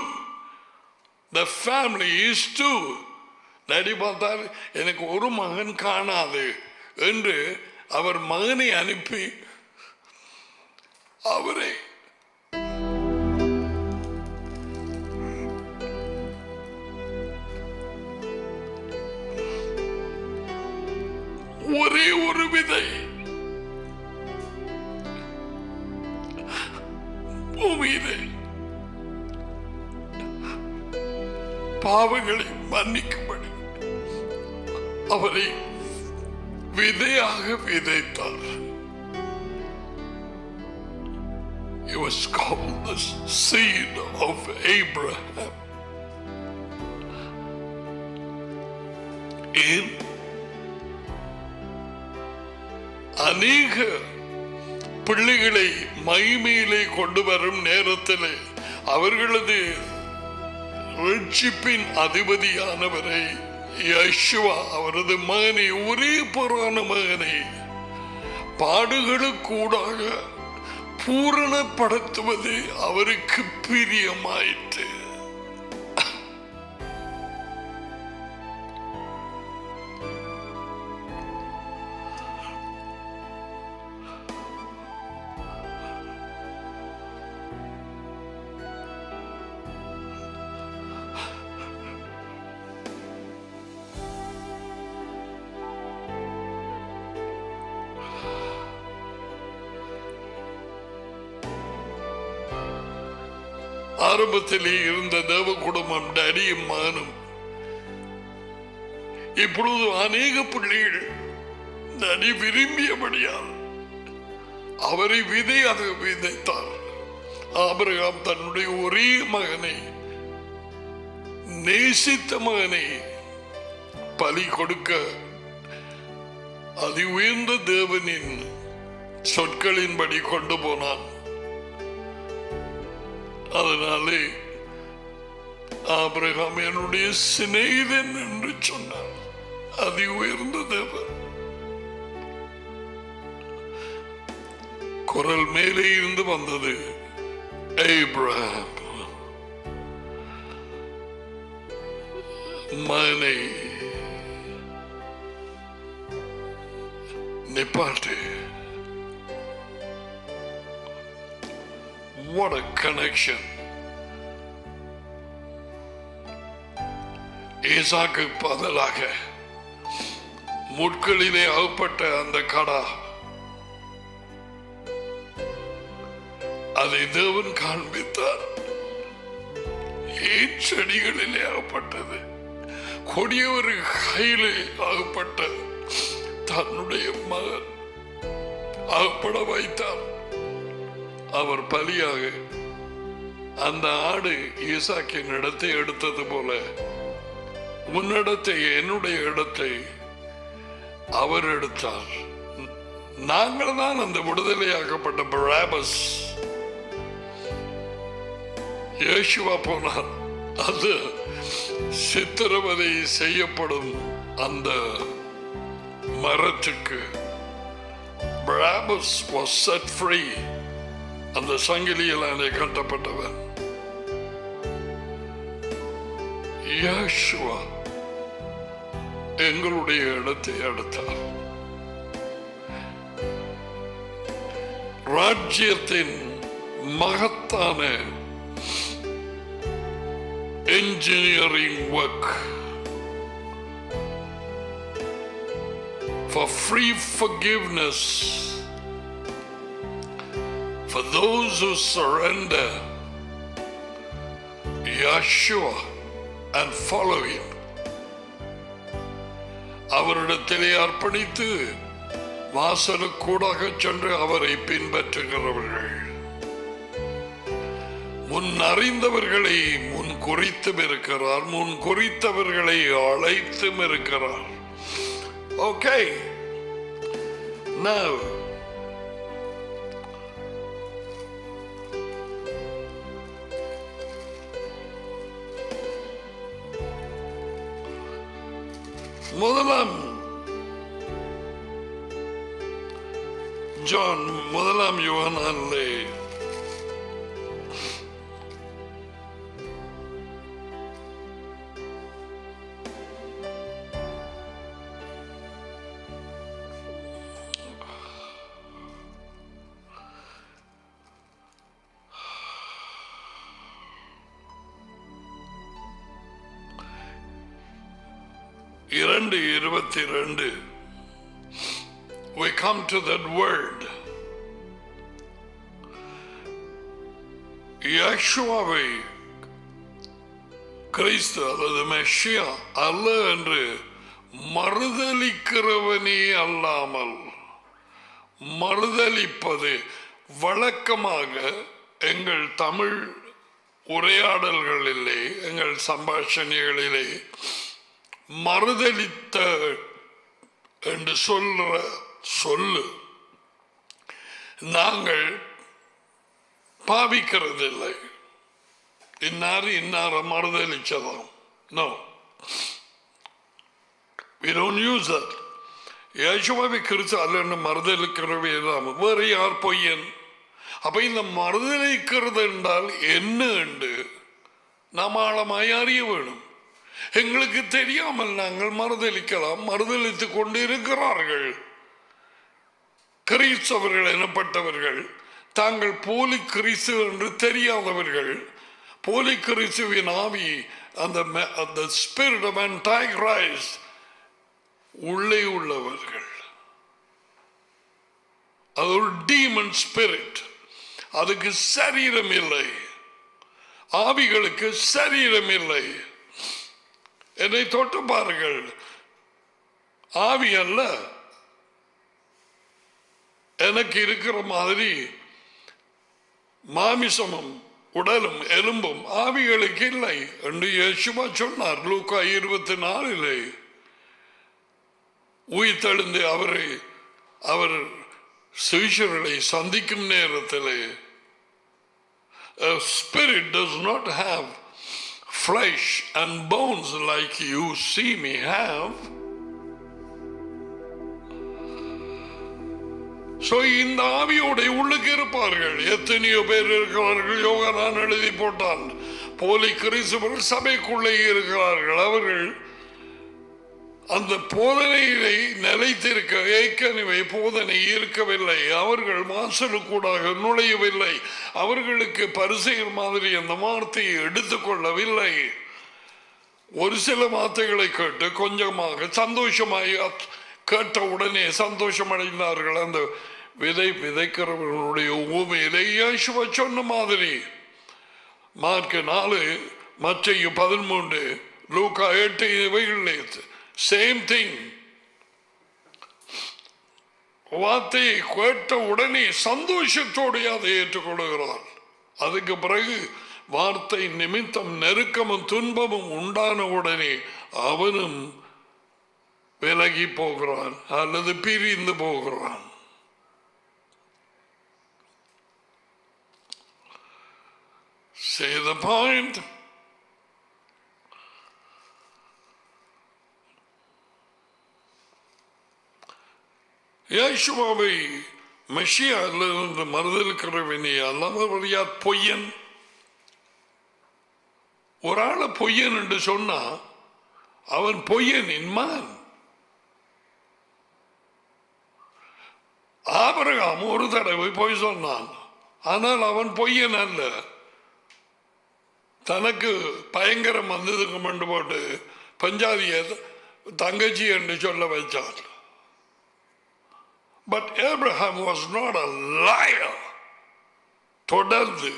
the family is two. Daddy பார்த்தால் எனக்கு ஒரு மகன் காணாது என்று அவர் மகனை அனுப்பி அவரை ஒரே ஒரு விதை பூமியிலே பாவங்களை மன்னிக்கும்படி அவரை விதையாக விதைத்தார். It was called the seed of Abraham. ஏன் அநேக பிள்ளைகளை மகிமையிலே கொண்டு வரும் நேரத்தில் அவர்களது ரட்சிப்பின் அதிபதியானவரை யெஷுவா அவரது மகனை ஒரே புறான மகனை பாடுகளுக்கூடாக பூரணப்படுத்துவது அவருக்கு பிரியமாயிற்று. ஆரம்பத்திலே இருந்த தேவ குடும்பம் டடியும் மகனும் இப்பொழுது அநேக பிள்ளைகள் டடி விரும்பியபடியால் அவரை விதையாக விதைத்தார். ஆபிரகாம் தன்னுடைய ஒரே மகனை, நேசித்த மகனை பலி கொடுக்க அதி உயர்ந்த தேவனின் சொற்களின்படி கொண்டு போனான். அதனாலே ஆபிரகாம் என்னுடைய சிநேகிதன் என்று சொன்னார். அதி உயர்ந்த தேவன் குரல் மேலே இருந்து வந்தது, ஆபிரகாம் மகனை நிப்பாட்டு. What a connection. ஈசாக்கு பதிலாக முட்களிலே அகப்பட்ட அந்த கடா, அதை தேவன் காண்பித்தார். ஏன் செடிகளிலே அகப்பட்டது? கொடிய ஒரு கையிலே அகப்பட்ட தன்னுடைய மகன் அகப்பட வைத்தார். அவர் பலியாக அந்த ஆடு ஈசாக்கின் இடத்தை எடுத்தது போல உன்னிடத்தை, என்னுடைய இடத்தை அவர் எடுத்தார். நாங்கள் தான் அந்த விடுதலையாக்கப்பட்ட பராபஸ். யேசுவா போனார். அது சித்திரவதை செய்யப்படும் அந்த மரத்துக்கு பராபஸ் was set free. அந்த சங்கிலியிலானே கட்டப்பட்டவன் யேசுவா எங்களுடைய இடத்தை எடுத்தார். ராஜ்யத்தின் மகத்தான engineering work for free forgiveness for those who surrender Yeshua and follow him. அவரிடத்திலே அர்ப்பணித்து வாசலுக்கூடாக சென்று அவரை பின்பற்றுகிறவர்கள், முன் அறிந்தவர்களை முன் குறித்தும் இருக்கிறார், முன் குறித்தவர்களை அழைத்தும் இருக்கிறார். Okay, now முதலாம் ஜான் முதலாம் யோவானிலே இரண்டு 22 we come to that word. யேசுவாவை கிறிஸ்து அல்லது மெஷியா அல்ல என்று மறுதலிக்கிறவனே அல்லாமல், மறுதலிப்பது வழக்கமாக எங்கள் தமிழ் உரையாடல்களிலே, எங்கள் சம்பாஷணைகளிலே மறுதலித்த என்று சொல்ற சொல்லு நாங்கள் பாவிக்கிறதில்லை. இன்னாரு இன்னார மறுதலிச்சதாம். No, we don't use that. യേശുവാവെ കുറിച്ച് അല്ലെന്ന് മറുതലിக்கிறവ വേറെ யார் பொய்யன்? அப்ப இந்த மறுதலிக்கிறது என்றால் என்ன என்று நாம் ஆழமாய் அறிய வேணும். எங்களுக்கு தெரியாமல் நாங்கள் மறுதலிக்கலாம். மறுதலித்துக் கொண்டு இருக்கிறார்கள் கிறிஸ்தவர்கள் எனப்பட்டவர்கள். தாங்கள் போலி கிறிஸ்து என்று தெரியாதவர்கள், போலி கிறிஸ்துவின் ஆவி, அந்த ஸ்பிரிட் ஆஃப் ஆன்டைகிரைஸ்ட் உள்ளே உள்ளவர்கள். அது ஒரு டீமன் ஸ்பிரிட். அதுக்கு சரீரம் இல்லை, ஆவிகளுக்கு சரீரம் இல்லை. என்னை தொட்டு பாருங்கள், ஆவி அல்ல எனக்கு இருக்கிற மாதிரி மாமிசமும் உடலும் எலும்பும் ஆவிகளுக்கு இல்லை என்று இயேசுவா சொன்னார். லூக்கா 24 உயிர்த்தெழுந்து அவர் சீஷர்களை சந்திக்கும் நேரத்தில், a spirit does not have flesh and bones like you see me have. So இந்த ஆவியோட உள்ளுக்கு இருப்பார்கள். எத்தனையோ பேர் இருக்கிறார்கள். யோகனான் எழுதி போட்டான், போலி கிறிஸ்தவர்கள் சபைக்குள்ளே இருக்கிறார்கள். அவர்கள் அந்த போதனையை நிலைத்திருக்க ஏற்கனவே போதனை இருக்கவில்லை. அவர்கள் வாசலுக்கூடாக நுழையவில்லை. அவர்களுக்கு பரிசெயர் மாதிரி அந்த வார்த்தையை எடுத்துக்கொள்ளவில்லை. ஒரு சில வார்த்தைகளை கேட்டு கொஞ்சமாக சந்தோஷமாய் கேட்ட உடனே சந்தோஷம் அடைந்தார்கள். அந்த விதைக்கிறவர்களுடைய உவமையிலே இயேசுவா சொன்ன மாதிரி மார்க் 4, மத்தேயு 13, லூக்கா 8 இவைகளிலே சேம் திங். வார்த்தையை கேட்ட உடனே சந்தோஷத்தோடு அதை ஏற்றுக்கொள்கிறார். அதுக்கு பிறகு வார்த்தை நிமித்தம் நெருக்கமும் துன்பமும் உண்டான உடனே அவனும் விலகி போகிறான் அல்லது பிரிந்து போகிறான். Say the point. இயேசுவை மெஷியா அல்லது மறுதலிக்கிறவனே அல்லாமல் யார் பொய்யன்? ஒரு ஆளை பொய்யன் என்று சொன்னா அவன் பொய்யன் இன்மான். ஆபிரகாம் ஒரு தடவை பொய் சொன்னான், ஆனால் அவன் பொய்யன் அல்ல. தனக்கு பயங்கரம் வந்ததுக்கு மண்டு போட்டு பஞ்சாதிய தங்கச்சி என்று சொல்ல வைச்சான். But Abraham was not a liar. தொடர்ந்து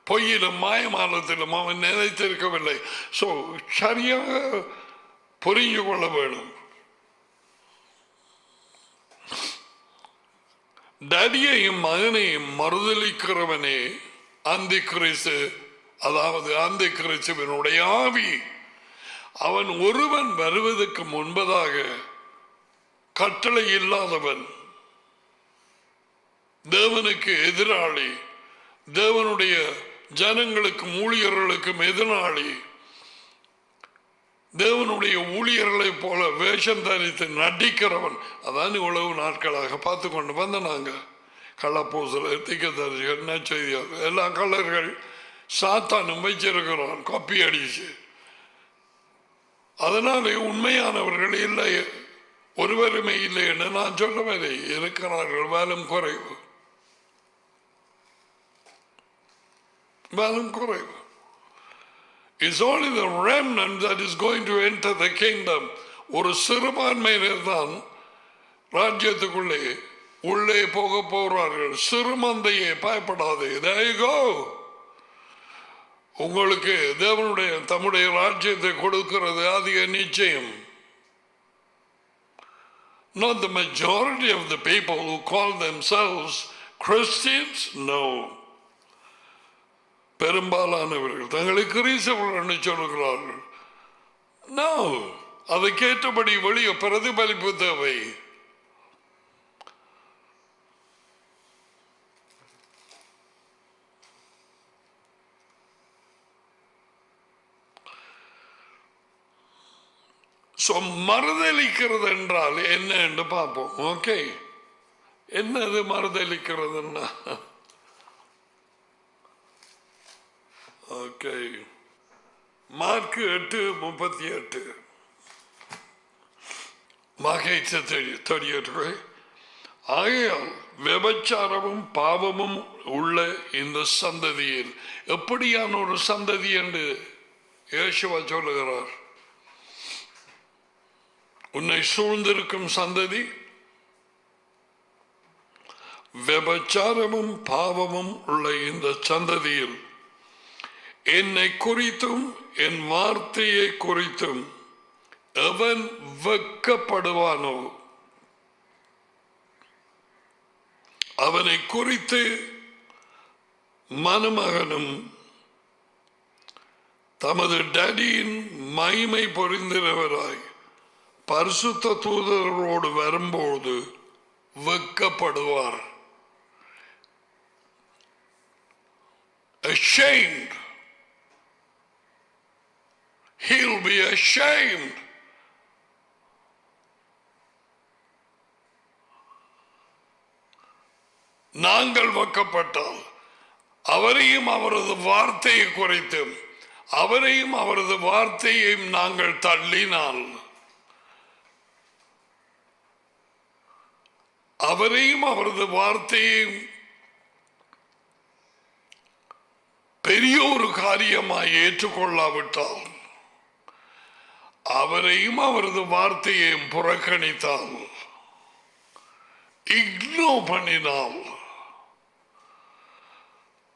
பொய்யிலும் மாயமானத்திலும் அவன் நினைத்திருக்கவில்லை. ஸோ சரியாக புரிஞ்சு கொள்ள வேண்டும். டடியையும் மகனையும் மறுதலிக்கிறவனே அந்தி கிறிஸ்து, அதாவது அந்தி கிறிஸ்துவினுடைய ஆவி. அவன் ஒருவன் வருவதற்கு முன்பதாக கட்டளை இல்லாதவன், தேவனுக்கு எதிராளி, தேவனுடைய ஜனங்களுக்கும் ஊழியர்களுக்கும் எதிராளி, தேவனுடைய ஊழியர்களை போல வேஷம் தரித்து நடிக்கிறவன். அதான் இவ்வளவு நாட்களாக பார்த்து கொண்டு வந்த நாங்கள் கள்ளப்பூசல திக்கதரிசிகள் நச்செய்தியார் எல்லா கலர்கள் சாத்தானும் வச்சிருக்கிறான் காப்பி அடிச்சு. அதனாலே உண்மையானவர்கள் இல்லை, ஒருவருமே இல்லை என்று நான் சொல்லவில்லை. இருக்கிறார்கள், வேலும் குறைவு, வேலும் குறைவு. It's only the remnant that is going to enter the kingdom. ஒரு சிறுபான்மையினர் தான் ராஜ்யத்துக்குள்ளே உள்ளே போக போறார்கள். சிறுமந்தையே பயப்படாது. There you go. உங்களுக்கு தேவனுடைய தம்முடைய ராஜ்யத்தை கொடுக்கிறது அதிக நிச்சயம். Not the majority of the people who call themselves Christians, no. பெரும்பாலானவர்கள் தங்களை கிறிஸ்தவர்கள் என்று சொல்கிறார்கள். No, அதுக்கேற்றபடி வெளியே பிரதிபலிப்பு தேவை. மறுதளிக்கிறது என்றால் என்ன என்று பார்ப்போம். ஓகே, என்னது மறுதளிக்கிறதுன்னா? Okay, mark 8:38 மகேச்ச 38. ஆகையால் விபச்சாரமும் பாவமும் உள்ள இந்த சந்ததியில் எப்படியான ஒரு சந்ததி என்று இயேசுவா சொல்லுகிறார். உன்னை சூழ்ந்திருக்கும் சந்ததி விபச்சாரமும் பாவமும் உள்ள இந்த சந்ததியில் என்னை குறித்தும் என் வார்த்தையை குறித்தும் எவன் வெட்கப்படுவானோ அவனை குறித்து மணமகனும் தமது டேடியின் மகிமை பொருந்தினவராய் பரிசுத்த தூதர்களோடு வரும்போது வெட்கப்படுவார். Ashamed. He'll be ashamed. நாங்கள் வெட்கப்பட்டால் அவரையும் அவரது வார்த்தையை குறைத்தும் அவரையும் அவரது வார்த்தையையும் நாங்கள் தள்ளினால் அவரையும் அவரது வார்த்தையையும் பெரிய ஒரு காரியமாய் ஏற்றுக்கொள்ளாவிட்டால் அவரையும் அவரது வார்த்தையையும் புறக்கணித்தால் இக்னோர் பண்ணினால்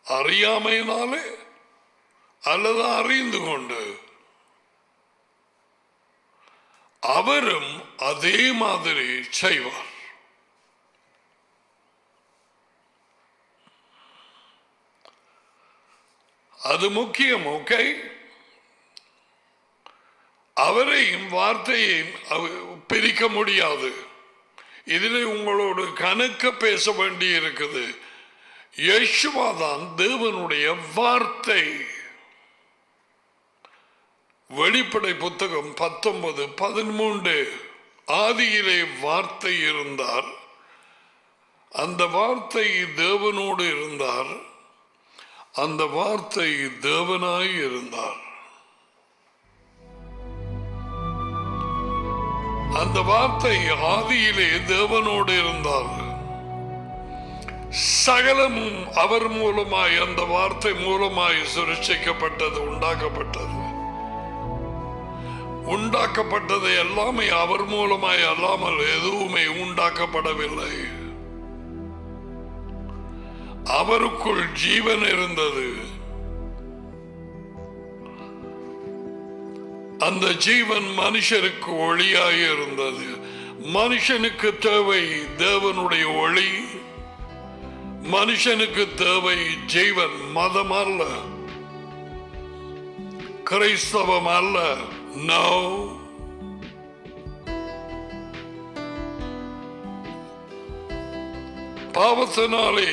அறியாமையினாலே அல்லது அறிந்து கொண்டு அவரும் அதே மாதிரி செய்வார். அது முக்கியம். ஓகே, அவரையும் வார்த்தையையும் பிரிக்க முடியாது. இதில் உங்களோடு கணக்க பேச வேண்டி இருக்குது. யேசுவா தான் தேவனுடைய வார்த்தை. வெளிப்படை புத்தகம் 19:13 ஆதியிலே வார்த்தை இருந்தார், அந்த வார்த்தை தேவனோடு இருந்தார், அந்த வார்த்தை தேவனாய் இருந்தார். அந்த வார்த்தை ஆதியிலே தேவனோடு இருந்தார். சகலமும் அவர் மூலமாய் அந்த வார்த்தை மூலமாய் சிருஷ்டிக்கப்பட்டது, உண்டாக்கப்பட்டது. உண்டாக்கப்பட்டது எல்லாமே அவர் மூலமாய் அல்லாமல் எதுவுமே உண்டாக்கப்படவில்லை. அவருக்குள் ஜீவன் இருந்தது. அந்த ஜீவன் மனுஷருக்கு ஒளியாய் இருந்தது. மனுஷனுக்கு தேவை தேவனுடைய ஒளி, மனுஷனுக்கு தேவை ஜீவன். மதம் அல்ல, கிறிஸ்தவம் அல்ல. நோ, பாவத்தினாலே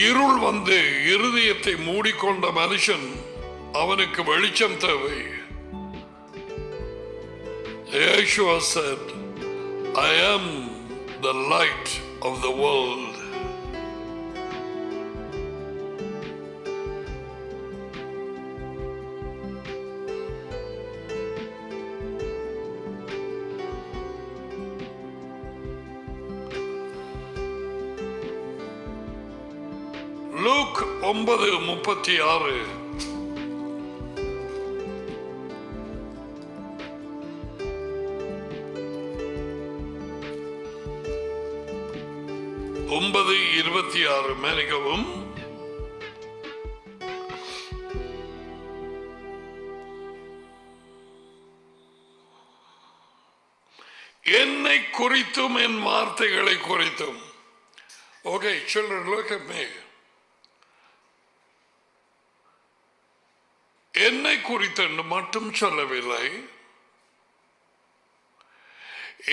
இருள் வந்து இருதயத்தை மூடிக்கொண்ட மனுஷன், அவனுக்கு வெளிச்சம் தேவை. Yeshua said, I am the light of the world. Luke 9:36 9:26 மன்னிக்கவும். என்னை குறித்தும் என் வார்த்தைகளை குறித்தும். Okay, children, look at me. என்னை குறித்து மட்டும் சொல்லவில்லை,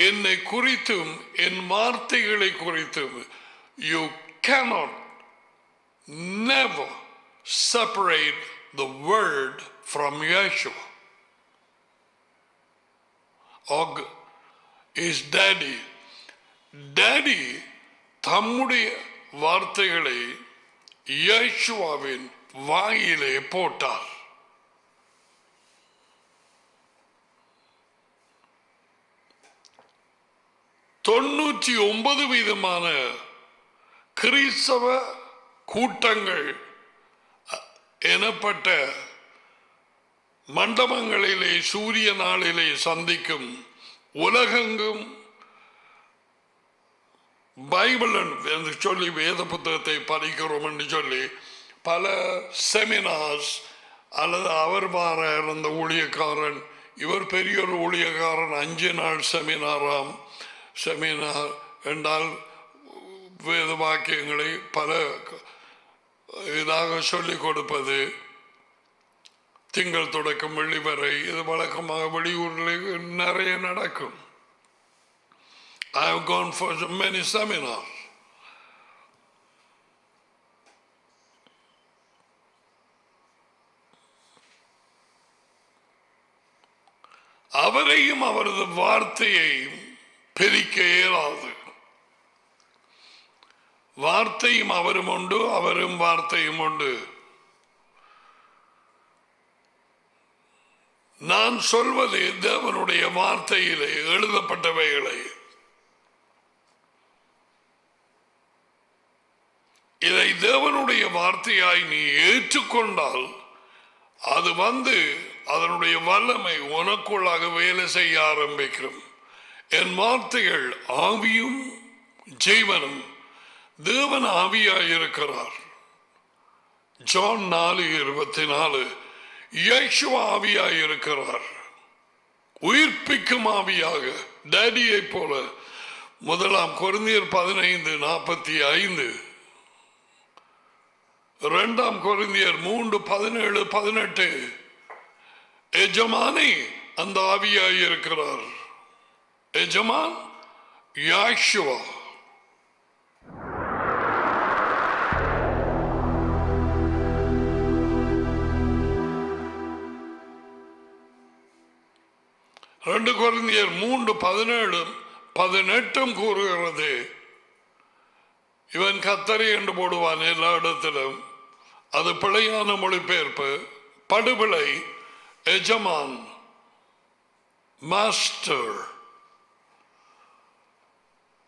என்னை குறித்தும் என் வார்த்தைகளை குறித்தும். You cannot never separate the word from Yeshua or his daddy. Daddy தம்முடைய வார்த்தைகளை யேசுவாவின் வாயிலே போட்டார். தொண்ணூற்றி 99% கிறிஸ்தவ கூட்டங்கள் எனப்பட்ட மண்டபங்களிலே சூரிய நாளிலே சந்திக்கும் உலகெங்கும் பைபிள் என்று சொல்லி வேத புத்தகத்தை படிக்கிறோம் என்று சொல்லி பல செமினார்ஸ், அல்லது அவர் வாரார் அந்த ஊழியக்காரன், இவர் பெரிய ஒரு ஊழியக்காரன், 5 நாள் செமினாராம். செமினார் என்றால் வேத வாக்கியங்களை பல இதாக சொல்லிக் கொடுப்பது, திங்கள் தொடக்கம் வெள்ளி வரை. இது வழக்கமாக வெளியூரில் நிறைய நடக்கும். I have gone for many seminars. அவரையும் அவரது வார்த்தையையும் பிரிக்க இயலாது. வார்த்தையும் அவரும் உண்டு, அவரும் வார்த்தையும் உண்டு. நான் சொல்வது தேவனுடைய வார்த்தையிலே எழுதப்பட்டவைகளை. இதை தேவனுடைய வார்த்தையாய் நீ ஏற்றுக்கொண்டால் அது அதனுடைய வல்லமை உனக்குள்ளாக வேலை செய்ய ஆரம்பிக்கும். என் வார்த்தைகள் ஆவியும் ஜீவனும். தேவன் ஆவியாயிருக்கிறார். ஜான் 4:24. யேசுவா ஆவியாயிருக்கிறார், உயிர்ப்பிக்கும் ஆவியாக, டேடியை போல. 1 கொரிந்தியர் 15:45, 2 கொரிந்தியர் 3:17-18. எஜமானே அந்த ஆவியாயிருக்கிறார். எஜமான் யேசுவா. கொரிந்தியர் 3:17-18 கூறுகிறது, இவன் கத்தரி என்று போடுவான் எல்லா இடத்திலும். அது பிழையான மொழிபெயர்ப்பு, படுபிழை. எஜமான், master.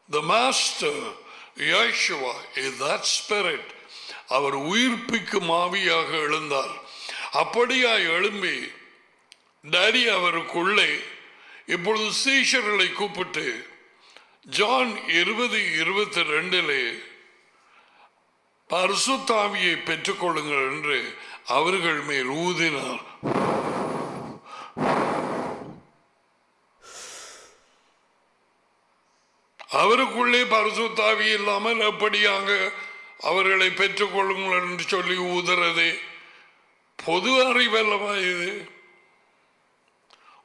The master Yeshua is that spirit. அவர் உயிர்ப்பிக்கும் ஆவியாக எழுந்தார். அப்படியாய் எழும்பி டாடி அவருக்குள்ளே இப்பொழுது சீஷர்களை கூப்பிட்டு ஜான் 20:22 பரிசுத்த ஆவியை பெற்றுக்கொள்ளுங்கள் என்று அவர்கள் மேல் ஊதினார். அவருக்குள்ளே பரிசுத்த ஆவி இல்லாமல் எப்படியாக அவர்களை பெற்றுக்கொள்ளுங்கள் என்று சொல்லி ஊதுறது பொது அறிவல்லவா இது?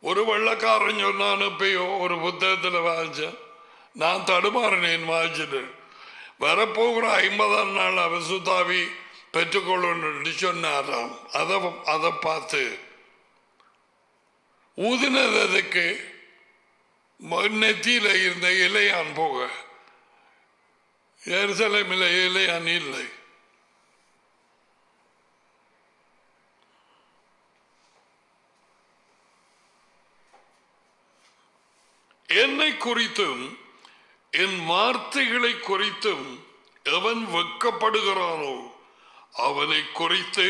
ஒரு வெள்ளக்காரன் சொன்னான், எப்பயோ ஒரு புத்தகத்தில் வாசிச்சேன், நான் தடுமாறினேன் வாசிட்டு. வரப்போகிற 50ஆம் நாள் பரிசுத்தாவி பெற்றுக்கொள்ளு சொன்னாராம். அதை பார்த்து ஊதினது அதுக்கு நெத்தியில இருந்த இலையான் போக, எருசலேமில் இலையான் இல்லை. என்னை குறித்தும் என் வார்த்தைகளை குறித்தும் எவன் வெட்கப்படுகிறானோ அவனை குறித்து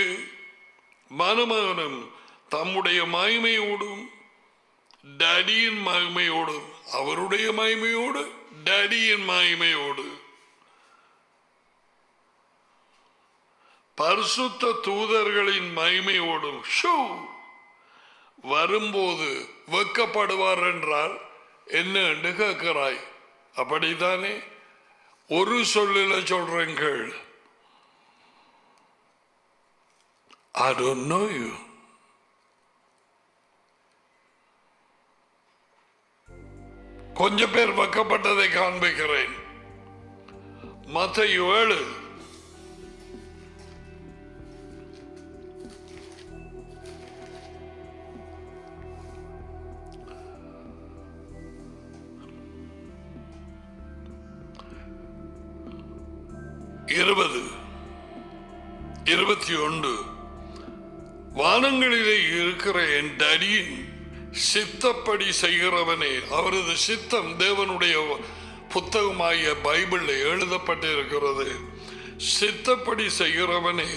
மணமகனும் தம்முடைய மகிமையோடும் டாடியின் மகிமையோடும், அவருடைய மகிமையோடு டாடியின் மகிமையோடு, பரிசுத்த தூதர்களின் மகிமையோடும் வரும்போது வெட்கப்படுவார் என்றால் என்ன என்று கேட்கிறாய்? அப்படித்தானே? ஒரு சொல்லில சொல்றீங்கள், I don't know you. கொஞ்சம் பேர் வைக்கப்பட்டதை காண்பிக்கிறேன். மத்தேயு 7 20-21. வானங்களிலே இருக்கிற என் டடியின் சித்தப்படி செய்கிறவனே, அவரது சித்தம் தேவனுடைய புத்தகமாகிய பைபிளில் எழுதப்பட்டிருக்கிறது. சித்தப்படி செய்கிறவனே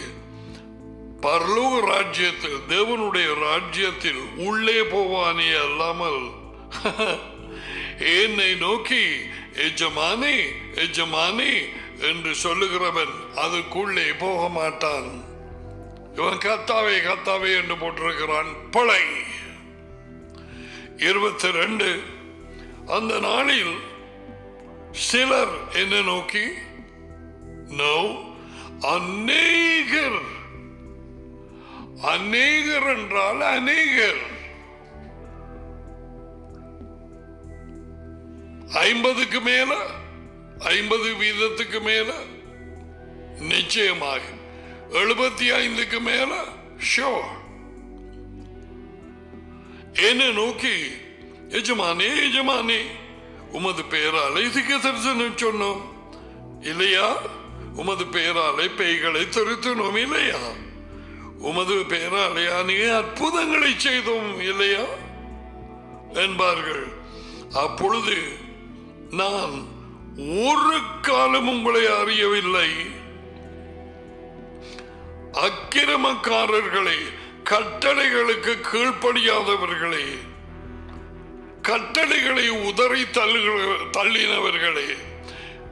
பரலோக ராஜ்யத்தில், தேவனுடைய ராஜ்யத்தில் உள்ளே போவானே அல்லாமல் என்னை நோக்கி எஜமானே எஜமானே என்று சொல்லுகிறவன் அதுக்குள்ளே போக மாட்டான். இவன் கர்த்தாவே கர்த்தாவே என்று போட்டிருக்கிறான். பழை 22. அந்த நாளில் சிலர் என்ன நோக்கி, நோ, அநேகர், அநேகர் என்றால் அநேகர், 50க்கு மேல, 50% மேல, நிச்சயமாக 75க்கு மேல, ஷோர், என்ன நோக்கி எஜமானே எஜமானே உமது பெயராலே இதுக்கு தரிசனம் சொன்னோம் இல்லையா, உமது பெயராலே பேய்களை திருத்தினோம் இல்லையா, உமது பெயராலே அநேக அற்புதங்களை செய்தோம் இல்லையா என்பார்கள். அப்பொழுது நான் ஒரு காலம் உங்களை அறியவில்லை, அக்கிரமக்காரர்களே, கட்டளைகளுக்கு கீழ்ப்படியாதவர்களே, கட்டளைகளை உதறி தள்ளினவர்களே,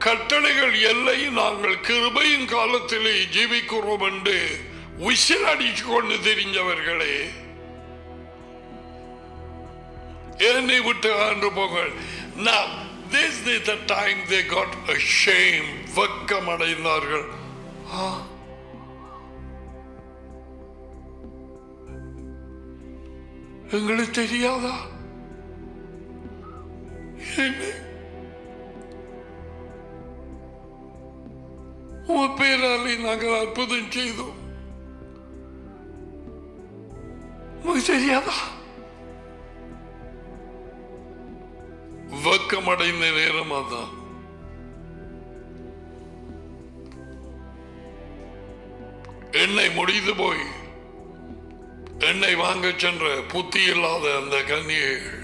கட்டளைகள் எல்லை நாங்கள் கிருபையின் காலத்திலே ஜீவிக்கிறோம் என்று விசில் அடிச்சு கொண்டு தெரிஞ்சவர்களே, என்னை விட்டு ஆண்டு போங்கள். Now, this is the time they got ashamed. வெட்கம் அடைந்தார்கள். எங்களுக்கு தெரியாதா? உன் பேராலே நாங்கள் அற்புதம் செய்தோம், உங்களுக்கு தெரியாதா? வெக்கமடைந்த நேரம் அதான். எண்ணெய் முடிந்து போய் எண்ணெய் வாங்க சென்ற புத்தி இல்லாத அந்த கன்னிகைகள்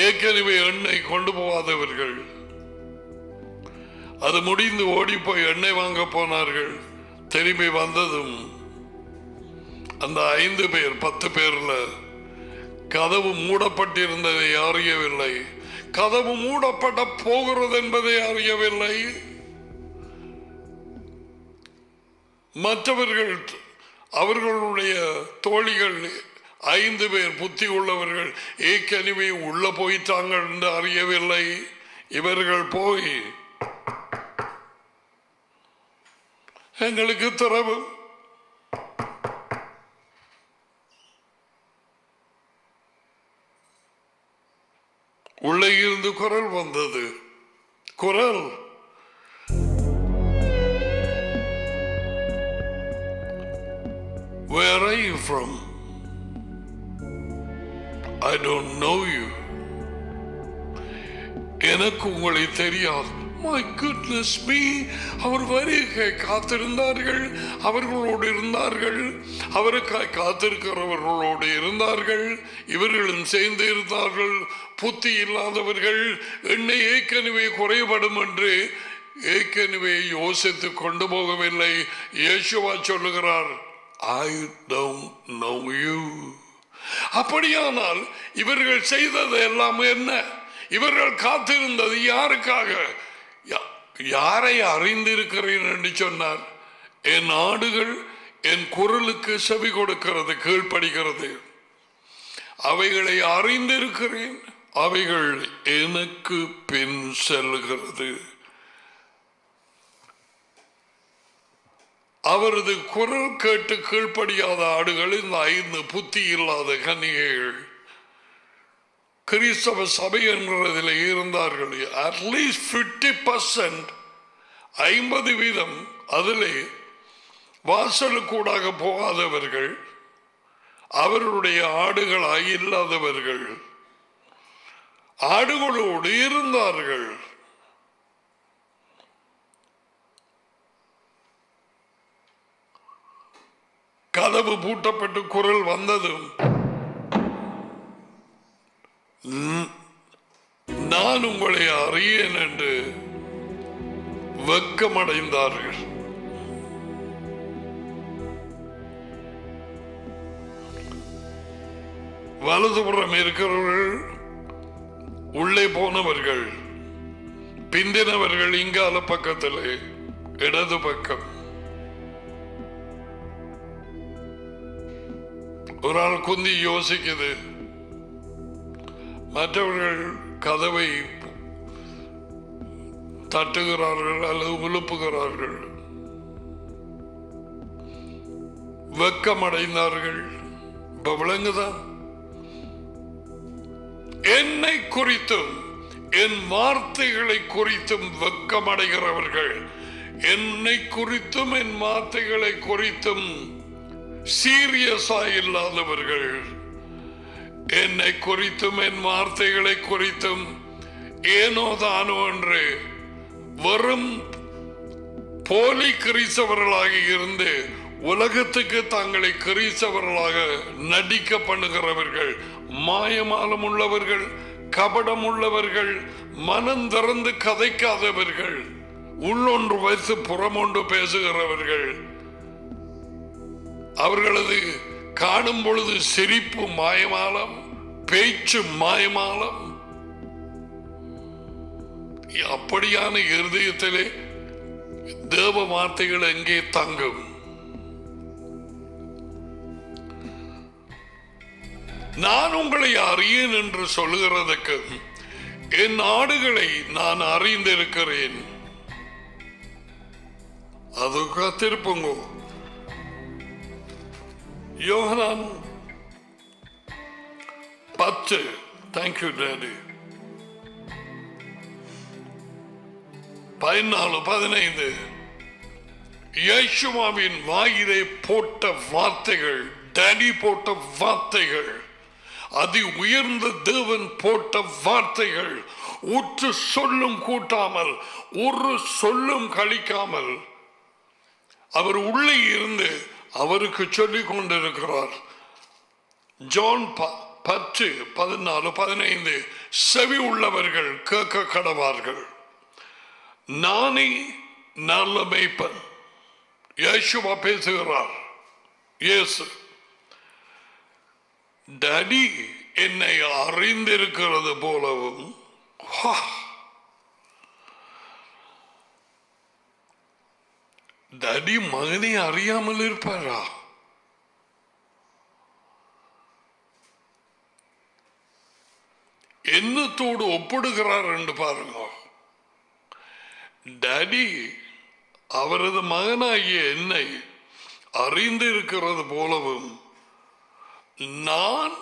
ஏற்கனவே எண்ணெய் கொண்டு போகாதவர்கள், அது முடிந்து ஓடி போய் எண்ணெய் வாங்க போனார்கள். திரும்பி வந்ததும் அந்த 5 பேர் 10 பேர்ல கதவு மூடப்பட்டிருந்ததை அறியவில்லை, கதவு மூடப்பட போகிறது என்பதை அறியவில்லை. மற்றவர்கள், அவர்களுடைய தோழிகள் 5 பேர் புத்தி உள்ளவர்கள் ஏற்கனவே உள்ள போயிட்டாங்க என்று அறியவில்லை. இவர்கள் போய் எங்களுக்கு திறவு, உள்ளே இருந்து குரல் வந்தது. குரல், where are you from? I don't know you. எனக்கு உங்களை தெரியாது. My goodness me, அவர் வருகை காத்திருந்தார்கள், அவர்களோடு இருந்தார்கள், அவருக்காய் காத்திருக்கிறவர்களோடு இருந்தார்கள், இவர்களும் சேர்ந்து இருந்தார்கள். புத்தி இல்லாதவர்கள், எண்ணெய் ஏற்கனவே குறைபடும் என்று ஏற்கனவே யோசித்து கொண்டு போகவில்லை. இயேசுவா சொல்லுகிறார், I don't know you. அப்படியானால் இவர்கள் செய்தது எல்லாம் என்ன? இவர்கள் காத்திருந்தது யாருக்காக? யாரை அறிந்திருக்கிறேன் என்று சொன்னார். என் ஆடுகள் என் குரலுக்கு செவி கொடுக்கிறது, கீழ்ப்படுகிறது, அவைகளை அறிந்திருக்கிறேன், அவைகள் எனக்கு பின் செல்கிறது. அவரது குரல் கேட்டு கீழ்ப்படியாத ஆடுகள் இந்த 5 புத்தி இல்லாத கன்னிகைகள் கிறிஸ்தவ சபை என்கிறதில் இருந்தார்கள். அட்லீஸ்ட் 50%, 50% அதிலே வாசலுக்கூடாக போகாதவர்கள், அவருடைய ஆடுகளாய் இல்லாதவர்கள் ஆடுகளோடு இருந்தார்கள். கதவு பூட்டப்பட்டு குரல் வந்ததும் நான் உங்களை அறியேன் என்று வெட்கமடைந்தார்கள். வலதுபுறம் இருக்கிறவர்கள் உள்ளே போனவர்கள், பிந்தினவர்கள் இங்கால பக்கத்திலே இடது பக்கம். ஒரு ஆள் குந்தி யோசிக்குது, மற்றவர்கள் கதவை தட்டுகிறார்கள் அல்லது உழுப்புகிறார்கள். வெட்கமடைந்தார்கள். இப்ப விளங்குதான், என்னை குறித்தும் என் வார்த்தைகளை குறித்தும் வெட்கமடைகிறவர்கள், என்னை குறித்தும் என் வார்த்தைகளை குறித்தும் சீரியஸா இல்லாதவர்கள், என்னை குறித்தும் என் வார்த்தைகளை குறித்தும் ஏனோ தானோ என்று வெறும் போலி கிறிஸ்தவர்களாக இருந்து உலகத்துக்கு தங்களை கிறிஸ்தவர்களாக நடிக்க பண்ணுகிறவர்கள், மாயமாலம் உள்ளவர்கள், கபடம் உள்ளவர்கள், மனம் திறந்து கதைக்காதவர்கள், உள்ளொன்று வைத்து புறமொன்று பேசுகிறவர்கள், அவர்களது காணும் பொழுது சிரிப்பு மாயமாலம், பேச்சு மாயமாலம். அப்படியான இருதயத்திலே தேவ வார்த்தைகள் எங்கே தங்கும்? நான் உங்களை அறியேன் என்று சொல்லுகிறதுக்கு என் ஆடுகளை நான் அறிந்திருக்கிறேன். அது காத்திருப்புங்க. யோகனான் 10. Thank you daddy. 14-15 இயேசுவின் வாயிலே போட்ட வார்த்தைகள், டாடி போட்ட வார்த்தைகள், அதி உயர்ந்த தேவன் போட்ட வார்த்தைகள், உற்று சொல்லும் கூட்டாமல் ஒரு சொல்லும் கழிக்காமல் அவர் உள்ளே இருந்து அவருக்கு சொல்லிக் கொண்டிருக்கிறார். ஜான் 10:14-15 செவி உள்ளவர்கள் கேட்க கடவார்கள். நானே நல்ல மேய்ப்பன். இயேசுவா பேசுகிறார். இயேசு, டாடி என்னை அறிந்திருக்கிறது போலவும், டாடி மகனை அறியாமல் இருப்பாரா? என்னத்தோடு ஒப்பிடுகிறார் என்று பாருங்க. டாடி அவரது மகனாகிய என்னை அறிந்திருக்கிறது போலவும், நான்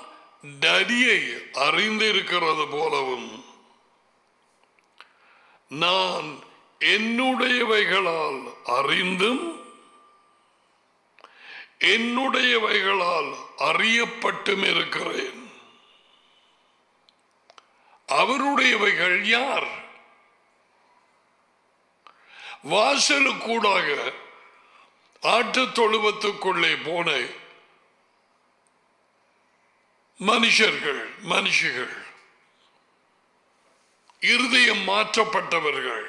டாடியை அறிந்திருக்கிறது போலவும், நான் என்னுடையவைகளால் அறிந்தும் என்னுடையவைகளால் அறியப்பட்டும் இருக்கிறேன். அவருடையவைகள் யார்? வாசலுக்கூடாக ஆட்டு தொழுவத்துக்குள்ளே போன மனுஷிகள், இருதயம் மாற்றப்பட்டவர்கள்,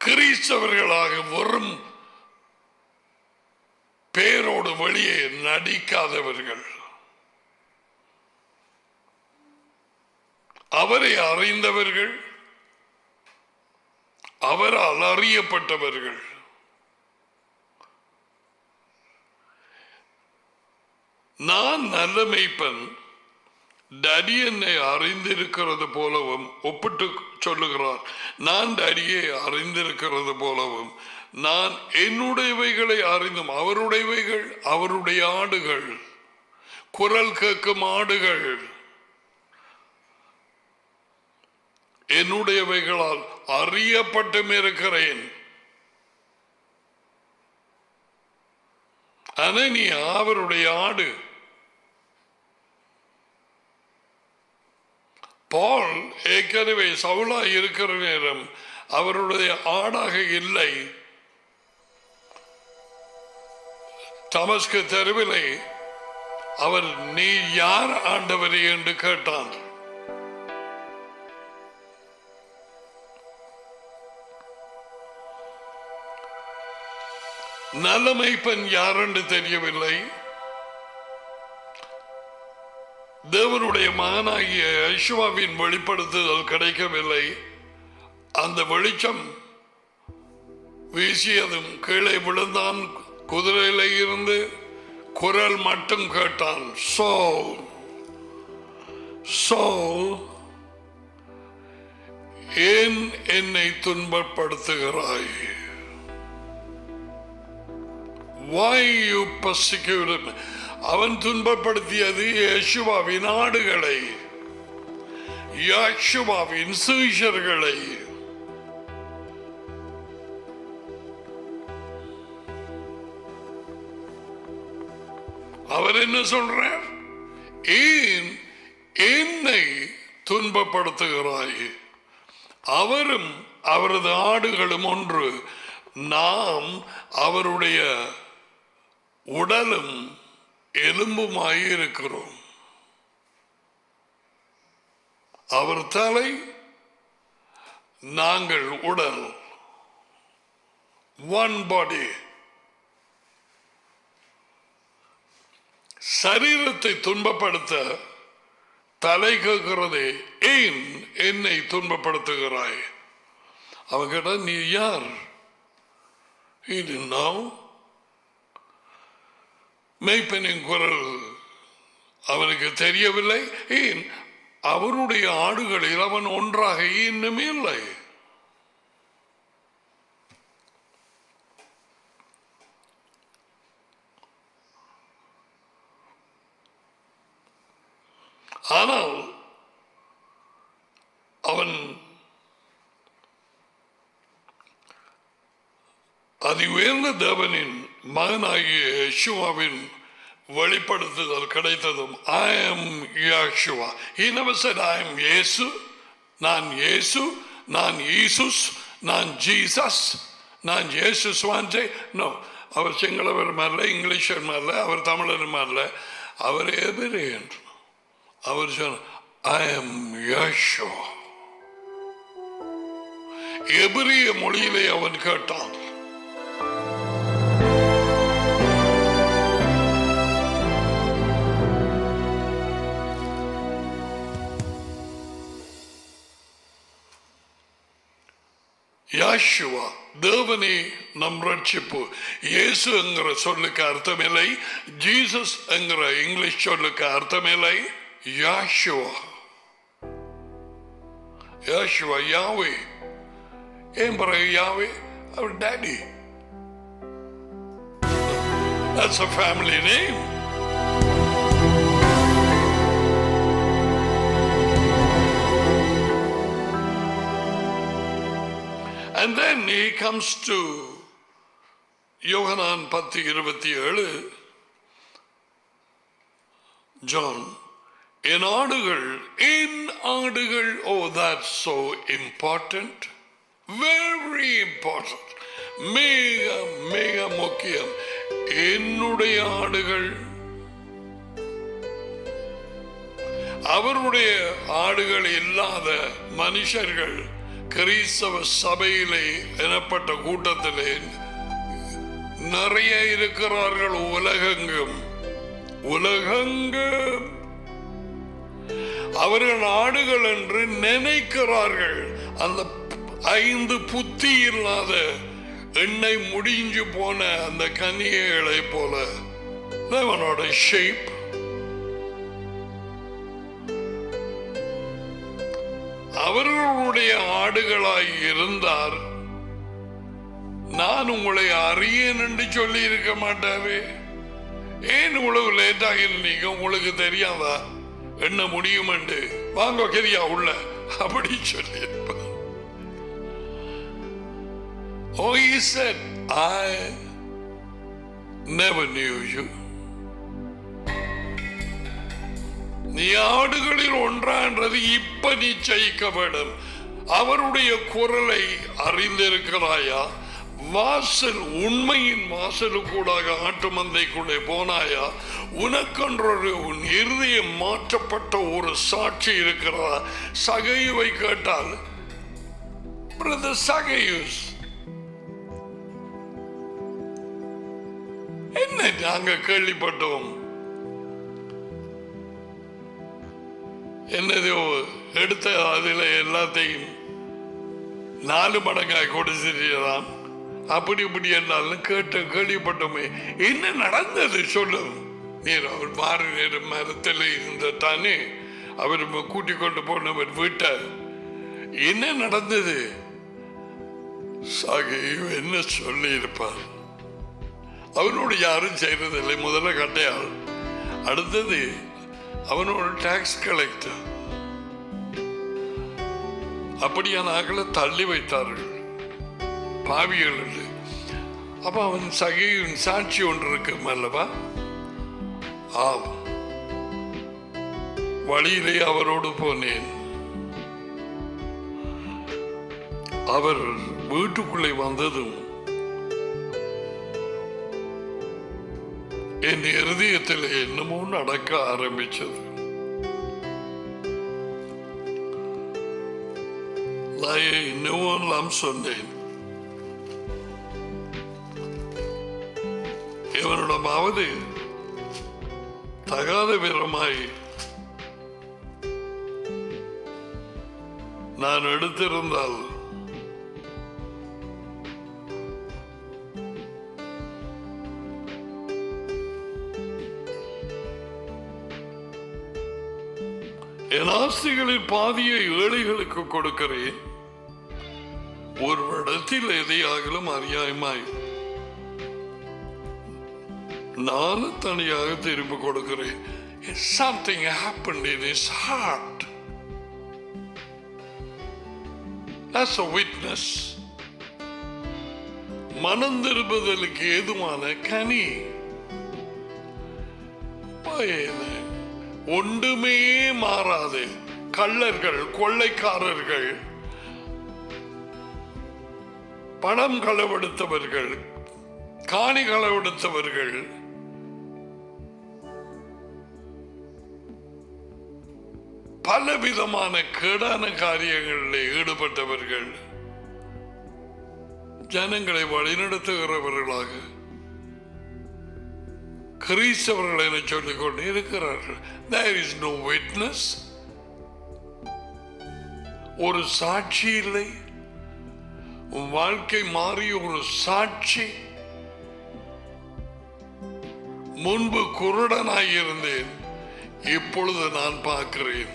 கிறிஸ்தவர்களாக வெறும் பேரோடு வெளியே நடிக்காதவர்கள், அவரை அறிந்தவர்கள், அவரால் அறியப்பட்டவர்கள். நான் நல்ல மேய்ப்பன், டடி என்னை அறிந்திருக்கிறது போலவும் ஒப்பிட்டு சொல்லுகிறார். நான் டடியை அறிந்திருக்கிறது போலவும் நான் என்னுடையவைகளை அறிந்தும், அவருடையவைகள் அவருடைய ஆடுகள், குரல் கேட்கும் ஆடுகள், என்னுடையவைகளால் அறியப்பட்டும் இருக்கிறேன். அனனியா அவருடைய ஆடு. பால் ஏற்கனவே சவுலா இருக்கிற நேரம் அவருடைய ஆடாக இல்லை. தமஸ்கு தெருவிலே அவர் நீ யார் ஆண்டவரே என்று கேட்டான். நல்ல மேய்ப்பன் யார் என்று தெரியவில்லை. தேவனுடைய மகனாகிய யெஷுவாவின் வெளிப்படுத்துதல் கிடைக்கவில்லை. அந்த வெளிச்சம் வீசியதும் கீழே விழுந்தான். குதிரையில இருந்து குரல் மட்டும் கேட்டான். சவுல், சவுல், ஏன் என்னை துன்பப்படுத்துகிறாய்? Why you persecuted me? அவன் துன்பப்படுத்தியது யெஷுவாவின் ஆடுகளை, யெஷுவாவின் சீஷர்களை. அவர் என்ன சொல்றார்? ஏன் என்னை துன்பப்படுத்துகிறாய்? அவரும் அவரது ஆடுகளும் ஒன்று, நாம் அவருடைய உடலும் எலும்புமாய் இருக்கிறோம். அவர் தலை, நாங்கள் உடல். ஒன் பாடி. சரீரத்தை துன்பப்படுத்த தலை கேட்கிறதே, ஏன் என்னை துன்பப்படுத்துகிறாய்? அவன் கேட்டா நீ யார்? மேய்ப்பனின் குரல் அவனுக்கு தெரியவில்லை. ஏன் அவருடைய ஆடுகளில் அவன் ஒன்றாக இன்னுமே இல்லை. ஆனால் அவன் அதி உயர்ந்த தேவனின் மகனாகிய யெஷுவாவின் வெளிப்படுத்துதல் கிடைத்ததும் I am Yeshua. He never said I am Yesu, நான் இயேசு, நான் ஈசுஸ், நான் ஜீசஸ், நான் இயேசுஸ் வாஞ்சே. நோ, அவர் சிங்களவர் அல்ல, இங்கிலீஷர் அல்ல, அவர் தமிழர் அல்ல, அவர் எபிரேயன். அவர் சொன்ன I am Yeshua. எபிரிய மொழியிலே அவன் கேட்டான். யாஷுவா, தேவனே நம் ரட்சிப்பு. இயேசு என்கிற சொல்லுக்கு அர்த்தமில்லை, ஜீசஸ் என்கிற இங்கிலீஷ் சொல்லுக்கு அர்த்தமில்லை. Yeshua, Yeshua, Yahweh. ஏன் பிறகு யாவே? அவர் daddy. That's a family name. And then he comes to Yohanan 10:27. John, என் ஆடுகள், oh, that's so important, very important, மிக மிக முக்கியம். என்னுடைய ஆடுகள், அவருடைய ஆடுகள் இல்லாத மனுஷர்கள் கிறிஸ்தவ சபையிலே எனப்பட்ட கூட்டத்திலே நிறைய இருக்கிறார்கள். உலகெங்கும் அவர்கள் ஆடுகள் என்று நினைக்கிறார்கள். அந்த 5 புத்தி இல்லாத எண்ணெய் முடிஞ்சு போன அந்த கன்னிகைகளை போல. They were not a sheep. அவர்களுடைய ஆடுகளாய் இருந்தார், நான் உங்களை அறியேன் என்று சொல்லி இருக்க மாட்டாவே? ஏன் இவ்வளவு லேட்டாக இருந்தீங்க? உங்களுக்கு தெரியாதா என்ன முடியும் என்று? வாங்க கரியா உள்ள அப்படி சொல்லி இருப்பார். Oh, he said, I never knew you. நீ ஆடுகளில் ஒன்றான்றது இப்ப நிச்சயிக்கப்படும். அவருடைய குரலை அறிந்திருக்கிறாயா? வாசல், உண்மையின் வாசலுக்கூடாக ஆட்டு மந்தைக்குள்ளே போனாயா? உனக்கொன்றொரு உன் இருதயம் மாற்றப்பட்ட ஒரு சாட்சி இருக்கிறதா? சகையுவை கேட்டால், பிரதர் சகையுஸ், என்ன நாங்க கேள்விப்பட்டோம்? என்னதோ எடுத்த அதில் எல்லாத்தையும் 4 மடங்காய் கொடுத்துதான் அப்படி இப்படி என்றாலும் கேள்விப்பட்டோமே. என்ன நடந்தது சொல்லும். நீர் அவர் மாறு நேரம் மரத்தில் இருந்த தானே அவர் கூட்டிக் கொண்டு போனவர் வீட்டை. என்ன நடந்தது? சகையு என்ன சொல்லி இருப்பார்? அவனோடு யாரும் செய்யறதில்லை. முதல்ல கட்டையாள், அடுத்தது அவனோட டாக்ஸ் கலெக்டர். அப்படியான ஆக்களை தள்ளி வைத்தார்கள் பாவிகள். அப்ப அவன் சகையின் சாட்சி ஒன்று இருக்கு அல்லவா? ஆம், வழியிலே அவரோடு போனேன். அவர் வீட்டுக்குள்ளே வந்ததும் என் இருதயத்தில் என்னமோ நடக்க ஆரம்பிச்சது. நான் இன்னும் சொன்னேன், இவனிடமாவது தகாத விதமாய் நான் எடுத்திருந்தால் என் ஆஸ்திகளில் பாதியை ஏழைகளுக்கு கொடுக்கிறேன். ஒரு இடத்தில் எதையாகலும் அறியாயமாய் நான் தனியாக திரும்பி கொடுக்கிறேன். Something happened in his heart. That's a witness. மனம் திரும்புதலுக்கு ஏதுவான கனி. ஒன்றுமே மாறாது. கள்ளர்கள், கொள்ளைக்காரர்கள், பணம் களவெடுத்தவர்கள், காணி களவெடுத்தவர்கள், பலவிதமான கேடான காரியங்களில் ஈடுபட்டவர்கள், ஜனங்களை வழிநடத்துகிறவர்களாக கிறிஸ்தவர்கள் என சொல்லிக் கொண்டு இருக்கிறார்கள். There is no witness. ஒரு சாட்சி இல்லை. உன் வாழ்க்கை மாறிய ஒரு சாட்சி. முன்பு குருடனாய் இருந்தேன், இப்பொழுது நான் பார்க்கிறேன்.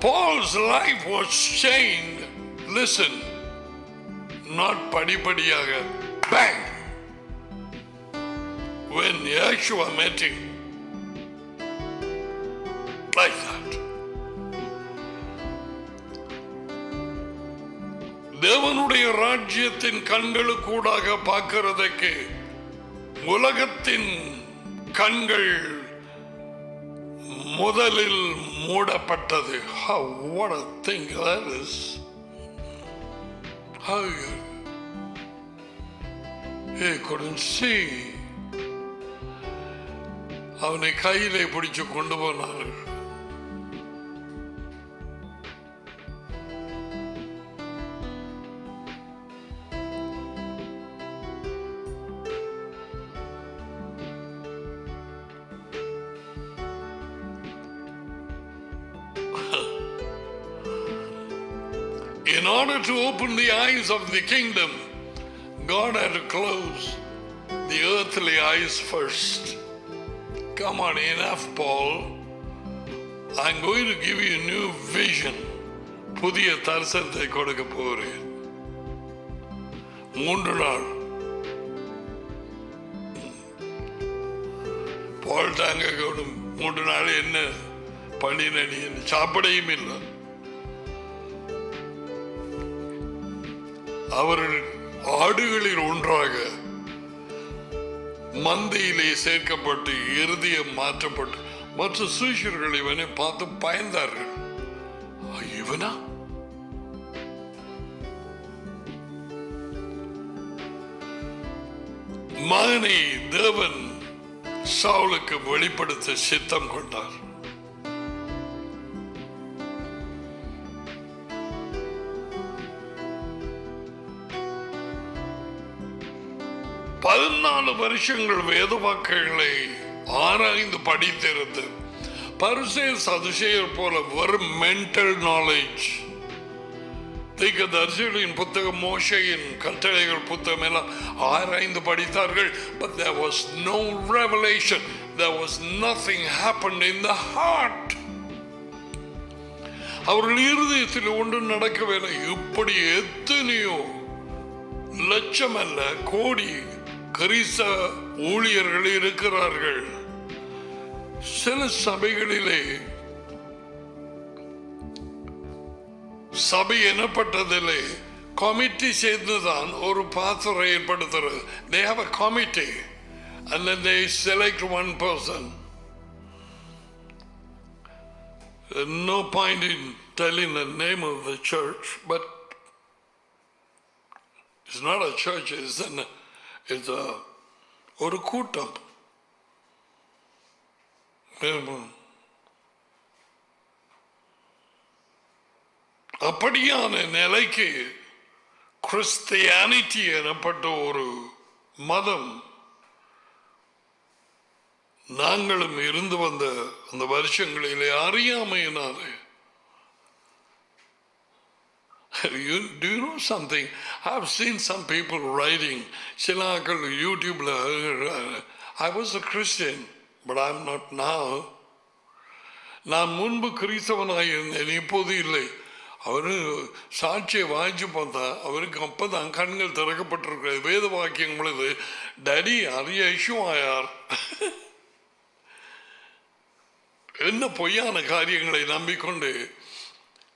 Paul's life was changed. Listen, not படிப்படியாக, bang, when Yeshua met him, like that. தேவனுடைய ராஜ்யத்தின் கண்களுக்கூடாக பார்க்கிறதுக்கு உலகத்தின் கண்கள் முதலில் மூடப்பட்டது. What a thing that is. How he couldn't see. அவனை கையிலே பிடிச்சு கொண்டு போனார்கள். In order to open the eyes of the kingdom, God had to close the earthly eyes first. Come on, enough, Paul. I'm going to give you a new vision. புதிய தரிசனத்தை கொடுக்க போகிறேன். 3 நாள் பால் டாங்க 3 நாள் என்ன பண்ணினடி சாப்பிடையும் இல்லை. அவர்கள் ஆடுகளில் ஒன்றாக மந்தையிலே சேர்க்கப்பட்டு இருதயம் மாற்றப்பட்டு மற்ற சீஷர்கள் இவனை பார்த்து பயந்தார்கள். இவனா மகனை தேவன் சவுலுக்கு வெளிப்படுத்த சித்தம் கொண்டார். பதினாலு வருஷங்கள் வேத வாக்குகளை ஆராய்ந்து படித்திருந்து பரிசேயர் சதுசேயர் போல வெறும் மென்டல் நாலேஜ் தீர்க்கதரிசிகளின் புத்தகம் மோசேயின் கட்டளைகள் புத்தகம் எல்லாம் ஆராய்ந்து படித்தார்கள். But there was no revelation. There was nothing happened in the heart. அவர்கள் இருதயத்தில் ஒன்றும் நடக்கவில்லை. இப்படி எத்தனையோ லட்சம் அல்ல கோடி கிறிஸ்தவ ஊழியர்கள் இருக்கிறார்கள். சில சபைகளிலே சபை எனப்பட்டதிலே கமிட்டி சேர்ந்துதான் ஒரு பாத்திரை ஏற்படுத்துறது. They have a committee and then they select one person. No point in telling the name of the church, but it's not a church, it's a ஒரு கூட்டம். அப்படியான நிலைக்கு கிறிஸ்டியானிட்டி எனப்பட்ட ஒரு மதம் நாங்களும் இருந்து வந்த அந்த வருஷங்களிலே அறியாமையினாலே. Do you know something? I've seen some people writing, சிலாக்கள் யூடியூப்ல, I was a Christian but I'm not now. நான் முன்பு கிறிஸ்தவனாக இருந்தேன், இப்போது இல்லை. அவரு சாட்சியை வாய்ச்சி பார்த்தா அவருக்கு அப்பதான் கண்கள் திறக்கப்பட்டிருக்கிறது. வேத வாக்கியம் பொழுது டடி அரிய இஷ்யூ ஆயார். என்ன பொய்யான காரியங்களை நம்பிக்கொண்டு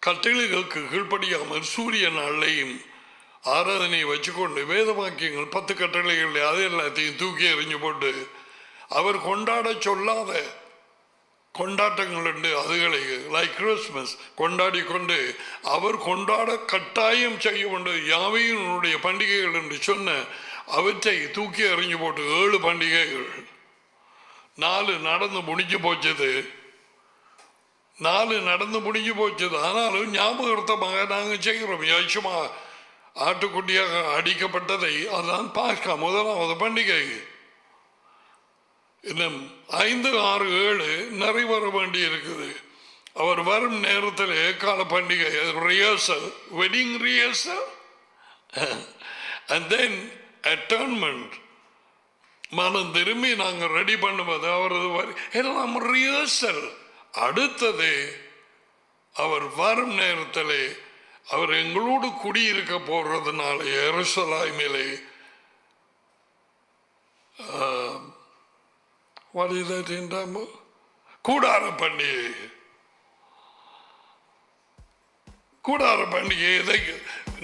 கட்டளைகளுக்கு கீழ்ப்படியாமல் சூரிய நாளையும் ஆராதனையை வச்சுக்கொண்டு வேத வாக்கியங்கள் 10 கட்டளைகள் அது எல்லாத்தையும் தூக்கி எறிஞ்சு போட்டு அவர் கொண்டாட சொல்லாத கொண்டாட்டங்கள் உண்டு. அதுகளை லைக் கிறிஸ்மஸ் கொண்டாடி கொண்டு அவர் கொண்டாட கட்டாயம் செய்ய கொண்டு யாவையினுடைய பண்டிகைகள் என்று சொன்ன அவற்றை தூக்கி எறிஞ்சு போட்டு 7 பண்டிகைகள் 4 நடந்து முடிஞ்சு போச்சது. 4 நடந்து முடிஞ்சு போச்சது. ஆனாலும் ஞாபகார்த்தமாக நாங்கள் செய்கிறோம். யேசுமா ஆட்டுக்குட்டியாக அடிக்கப்பட்டதை அதான் பாஸ்கா முதலாவது பண்டிகை. இன்னும் 5, 6, 7 நிறைவேற வேண்டி இருக்குது. அவர் வரும் நேரத்தில் கால பண்டிகை rehearsal, wedding rehearsal, and then atonement, மனம் திரும்பி நாங்கள் ரெடி பண்ணுவது அவரது எல்லாம் ரிஹர்சல். அடுத்தது அவர் வரும் நேரத்தில் அவர் எங்களோடு குடியிருக்க போறதுனால எருசலேமிலே what is that in Tamil? கூடார பண்டிகை. கூடார பண்டிகை எதை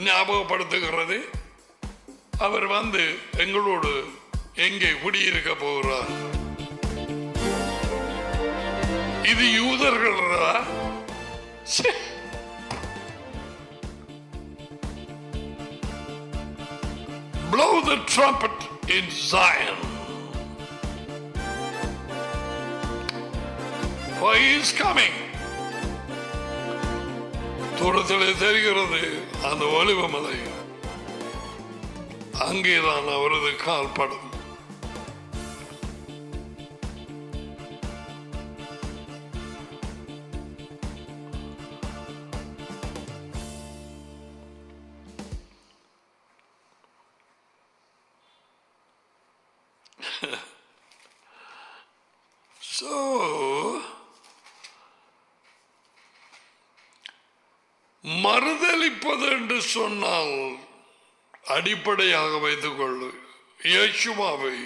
ஞாபகப்படுத்துகிறது? அவர் வந்து எங்களோடு எங்கே குடியிருக்க போகிறார். இது யூதர்களா? Blow the trumpet in Zion, for he is coming. தூரத்திலே தெரிகிறது அந்த ஒலிவமலை, அங்கேதான் அவரது கால் படும். என்று சொன்னால் அடிப்படையாக வைத்துக் கொள்ளு இயேசுவாவை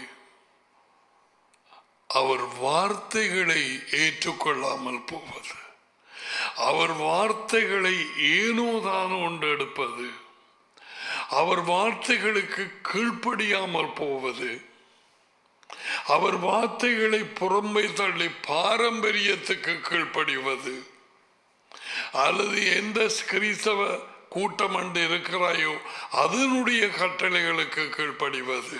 அவர் வார்த்தைகளை ஏற்றுக்கொள்ளாமல் போவது, அவர் வார்த்தைகளை ஏனோதானோ ஒன்று எடுப்பது, அவர் வார்த்தைகளுக்கு கீழ்ப்படியாமல் போவது, அவர் வார்த்தைகளை புறம்பை தள்ளி பாரம்பரியத்துக்கு கீழ்ப்படிவது, அல்லது எந்த கிறிஸ்தவ கூட்டம் அண்டு இருக்கிறாயோ அதனுடைய கட்டளைகளுக்கு கீழ்ப்படிவது,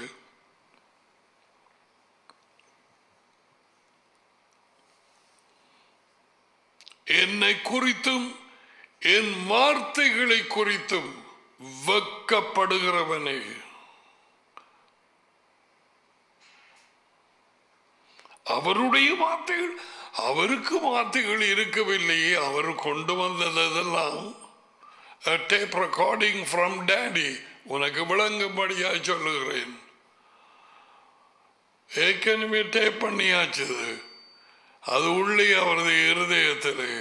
என்னை குறித்தும் என் வார்த்தைகளை குறித்தும் வெட்கப்படுகிறவனே. அவருடைய வார்த்தைகள், அவருக்கு வார்த்தைகள் இருக்கவில்லையே, அவர் கொண்டு வந்ததெல்லாம் டேப் ரெக்கார்டிங் ஃப்ரம் டேடி. உனக்கு விளங்கும்படியாக சொல்லுகிறேன், ஏற்கனவே டேப் பண்ணியாச்சு. அது உள்ளே அவரது இருதயத்திலே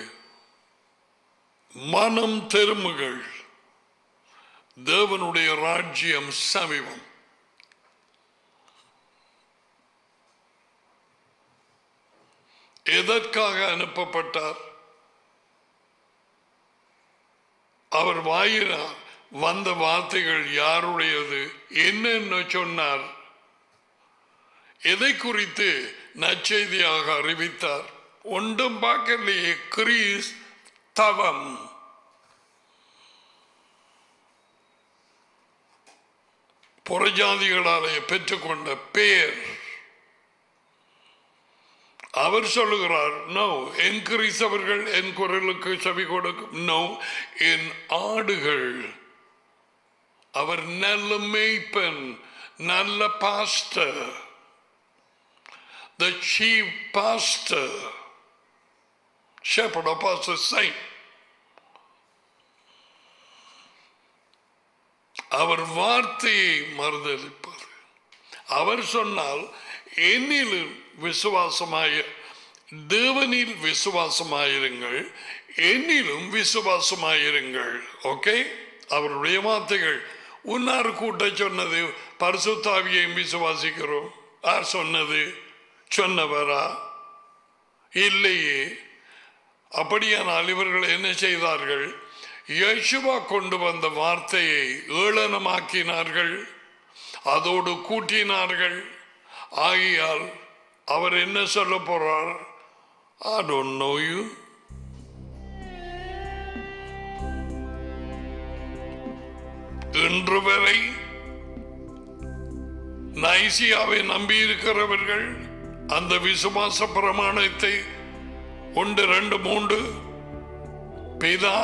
மனம் தெருமுகள், தேவனுடைய ராஜ்யம் சமீபம். எதற்காக அனுப்பப்பட்டார்? அவர் வாயினார் வந்த வார்த்தைகள் யாருடையது, என்னென்ன சொன்னார், எதை குறித்து நற்செய்தியாக அறிவித்தார்? ஒன்றும் பார்க்கலையே. கிரீஸ் தவம், புறஜாதிகளாலே பெற்றுக்கொண்ட பேர். அவர் சொல்லுகிறார், நோ, என் கிறிஸ்தவர்கள் என் குரலுக்கு செவி கொடுக்கும். நோ, என் ஆடுகள். அவர் நல்ல மேய்ப்பன், நல்ல pastor, the chief pastor, shepherd, apostle, saint. அவர் வார்த்தையை மறுதலிப்பது. அவர் சொன்னால் என்னிலும் விசுவாசமாய, தேவனில் விசுவாசமாயிருங்கள், என்னிலும் விசுவாசமாயிருங்கள். ஓகே, அவருடைய வார்த்தைகள். உன்னார் கூட்ட சொன்னது பரிசுத்தாவியையும் விசுவாசிக்கிறோம். யார் சொன்னது? சொன்னவரா? இல்லையே. அப்படியானால் இவர்கள் என்ன செய்தார்கள்? யேசுவா கொண்டு வந்த வார்த்தையை ஏளனமாக்கினார்கள், அதோடு கூட்டினார்கள். ஆகையால் அவர் என்ன சொல்ல போறார்? I don't know you. இன்று வரை நைசியாவை நம்பி இருக்கிறவர்கள் அந்த விசுவாச பிரமாணத்தை 1, 2, 3 பிதா,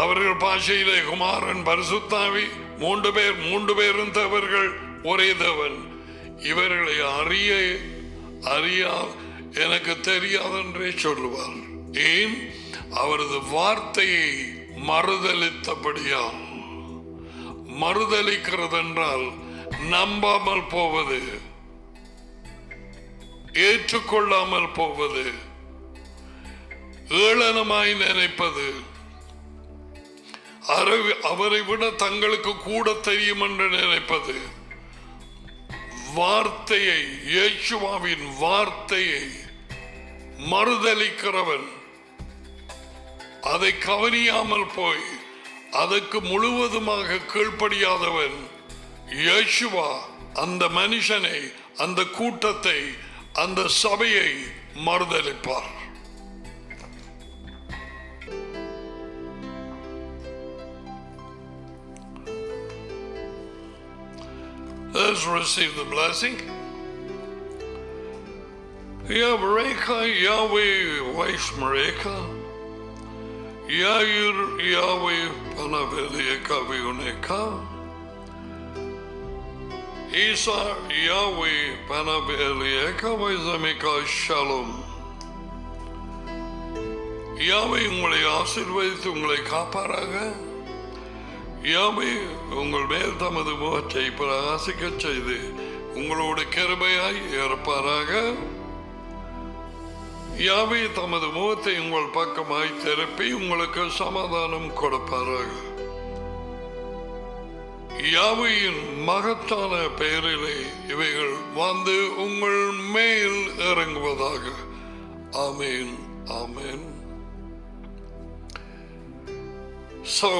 அவர்கள் பாஷையிலே குமாரன், பரிசுத்தாவி, 3 பேரும் தேவர்கள், ஒரே தேவன். இவர்களை அறியா எனக்கு தெரியாதென்றே சொல்லுவார். ஏன்? அவரது வார்த்தையை மறுதலித்தபடியால். மறுதலிக்கிறது என்றால் நம்பாமல் போவது, ஏற்றுக்கொள்ளாமல் போவது, ஏளனமாய் நினைப்பது, அவரை விட தங்களுக்கு கூட தெரியும் என்று நினைப்பது. வார்த்தையை, இயேசுவின் வார்த்தையை மறுதலிக்கிறவன், அதை கவனியாமல் போய் அதற்கு முழுவதுமாக கீழ்ப்படியாதவன், இயேசுவா அந்த மனுஷனை, அந்த கூட்டத்தை, அந்த சபையை மறுதலிப்பார். Let's receive the blessing. Yavreka, Yahweh, Vaishmareka, Yair, Yahweh, Panaveleka, Vioneka, Isa, Yahweh, Panaveleka, Vaizameka, Shalom. Yahweh உங்களை ஆசீர்வதித்து உங்களை காப்பாராக. யாவே உங்கள் மேல் தமது முகத்தை பிரகாசிக்கச் செய்து உங்களோடு கிருபையாய் இருப்பாராக. யாவே தமது முகத்தை உங்கள் பக்கமாய் திருப்பி உங்களுக்கு சமாதானம் கொடுப்பாராக. யாவையின் மகத்தான பெயரிலே இவைகள் வந்து உங்கள் மேல் இறங்குவதாக. ஆமேன், ஆமேன். So,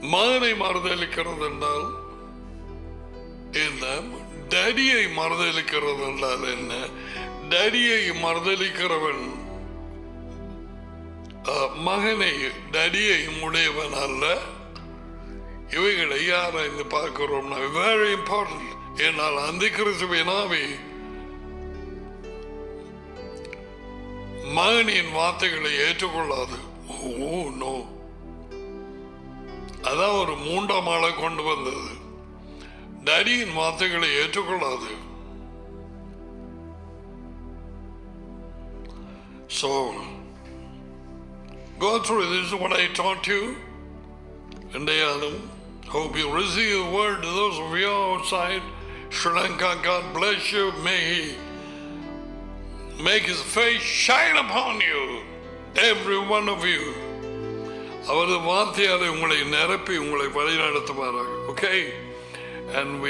மகனை மறுதலிக்கிறது என்றால் என்ன? டடியை மறுதலிக்கிறது என்றால் என்ன? டடியை மறுதலிக்கிறவன் மகனை டடியை உடையவன் அல்ல. இவைகளை யாராய்ந்து பார்க்கிறோம். Very important. ஏனால் அந்த கிறிஸ்துவின் ஆவி மகனின் வார்த்தைகளை ஏற்றுக்கொள்ளாது. ஓ நோ, அதான் ஒரு மூன்றாம் ஆளை கொண்டு வந்தது. டடியின் வார்த்தைகளை ஏற்றுக்கொள்ளாது. So go through this is what I taught you. And hope you receive the word to those of you outside Sri Lanka. God bless you. May He make His face shine upon you, every one of you. அவரது வார்த்தையாலே உங்களை நிரப்பி உங்களை வழிநடத்துவாராக. Okay, and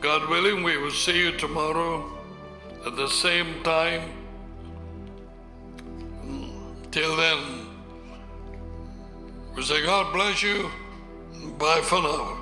God willing, we will see you tomorrow at the same time. Till then, we say God bless you. Bye for now.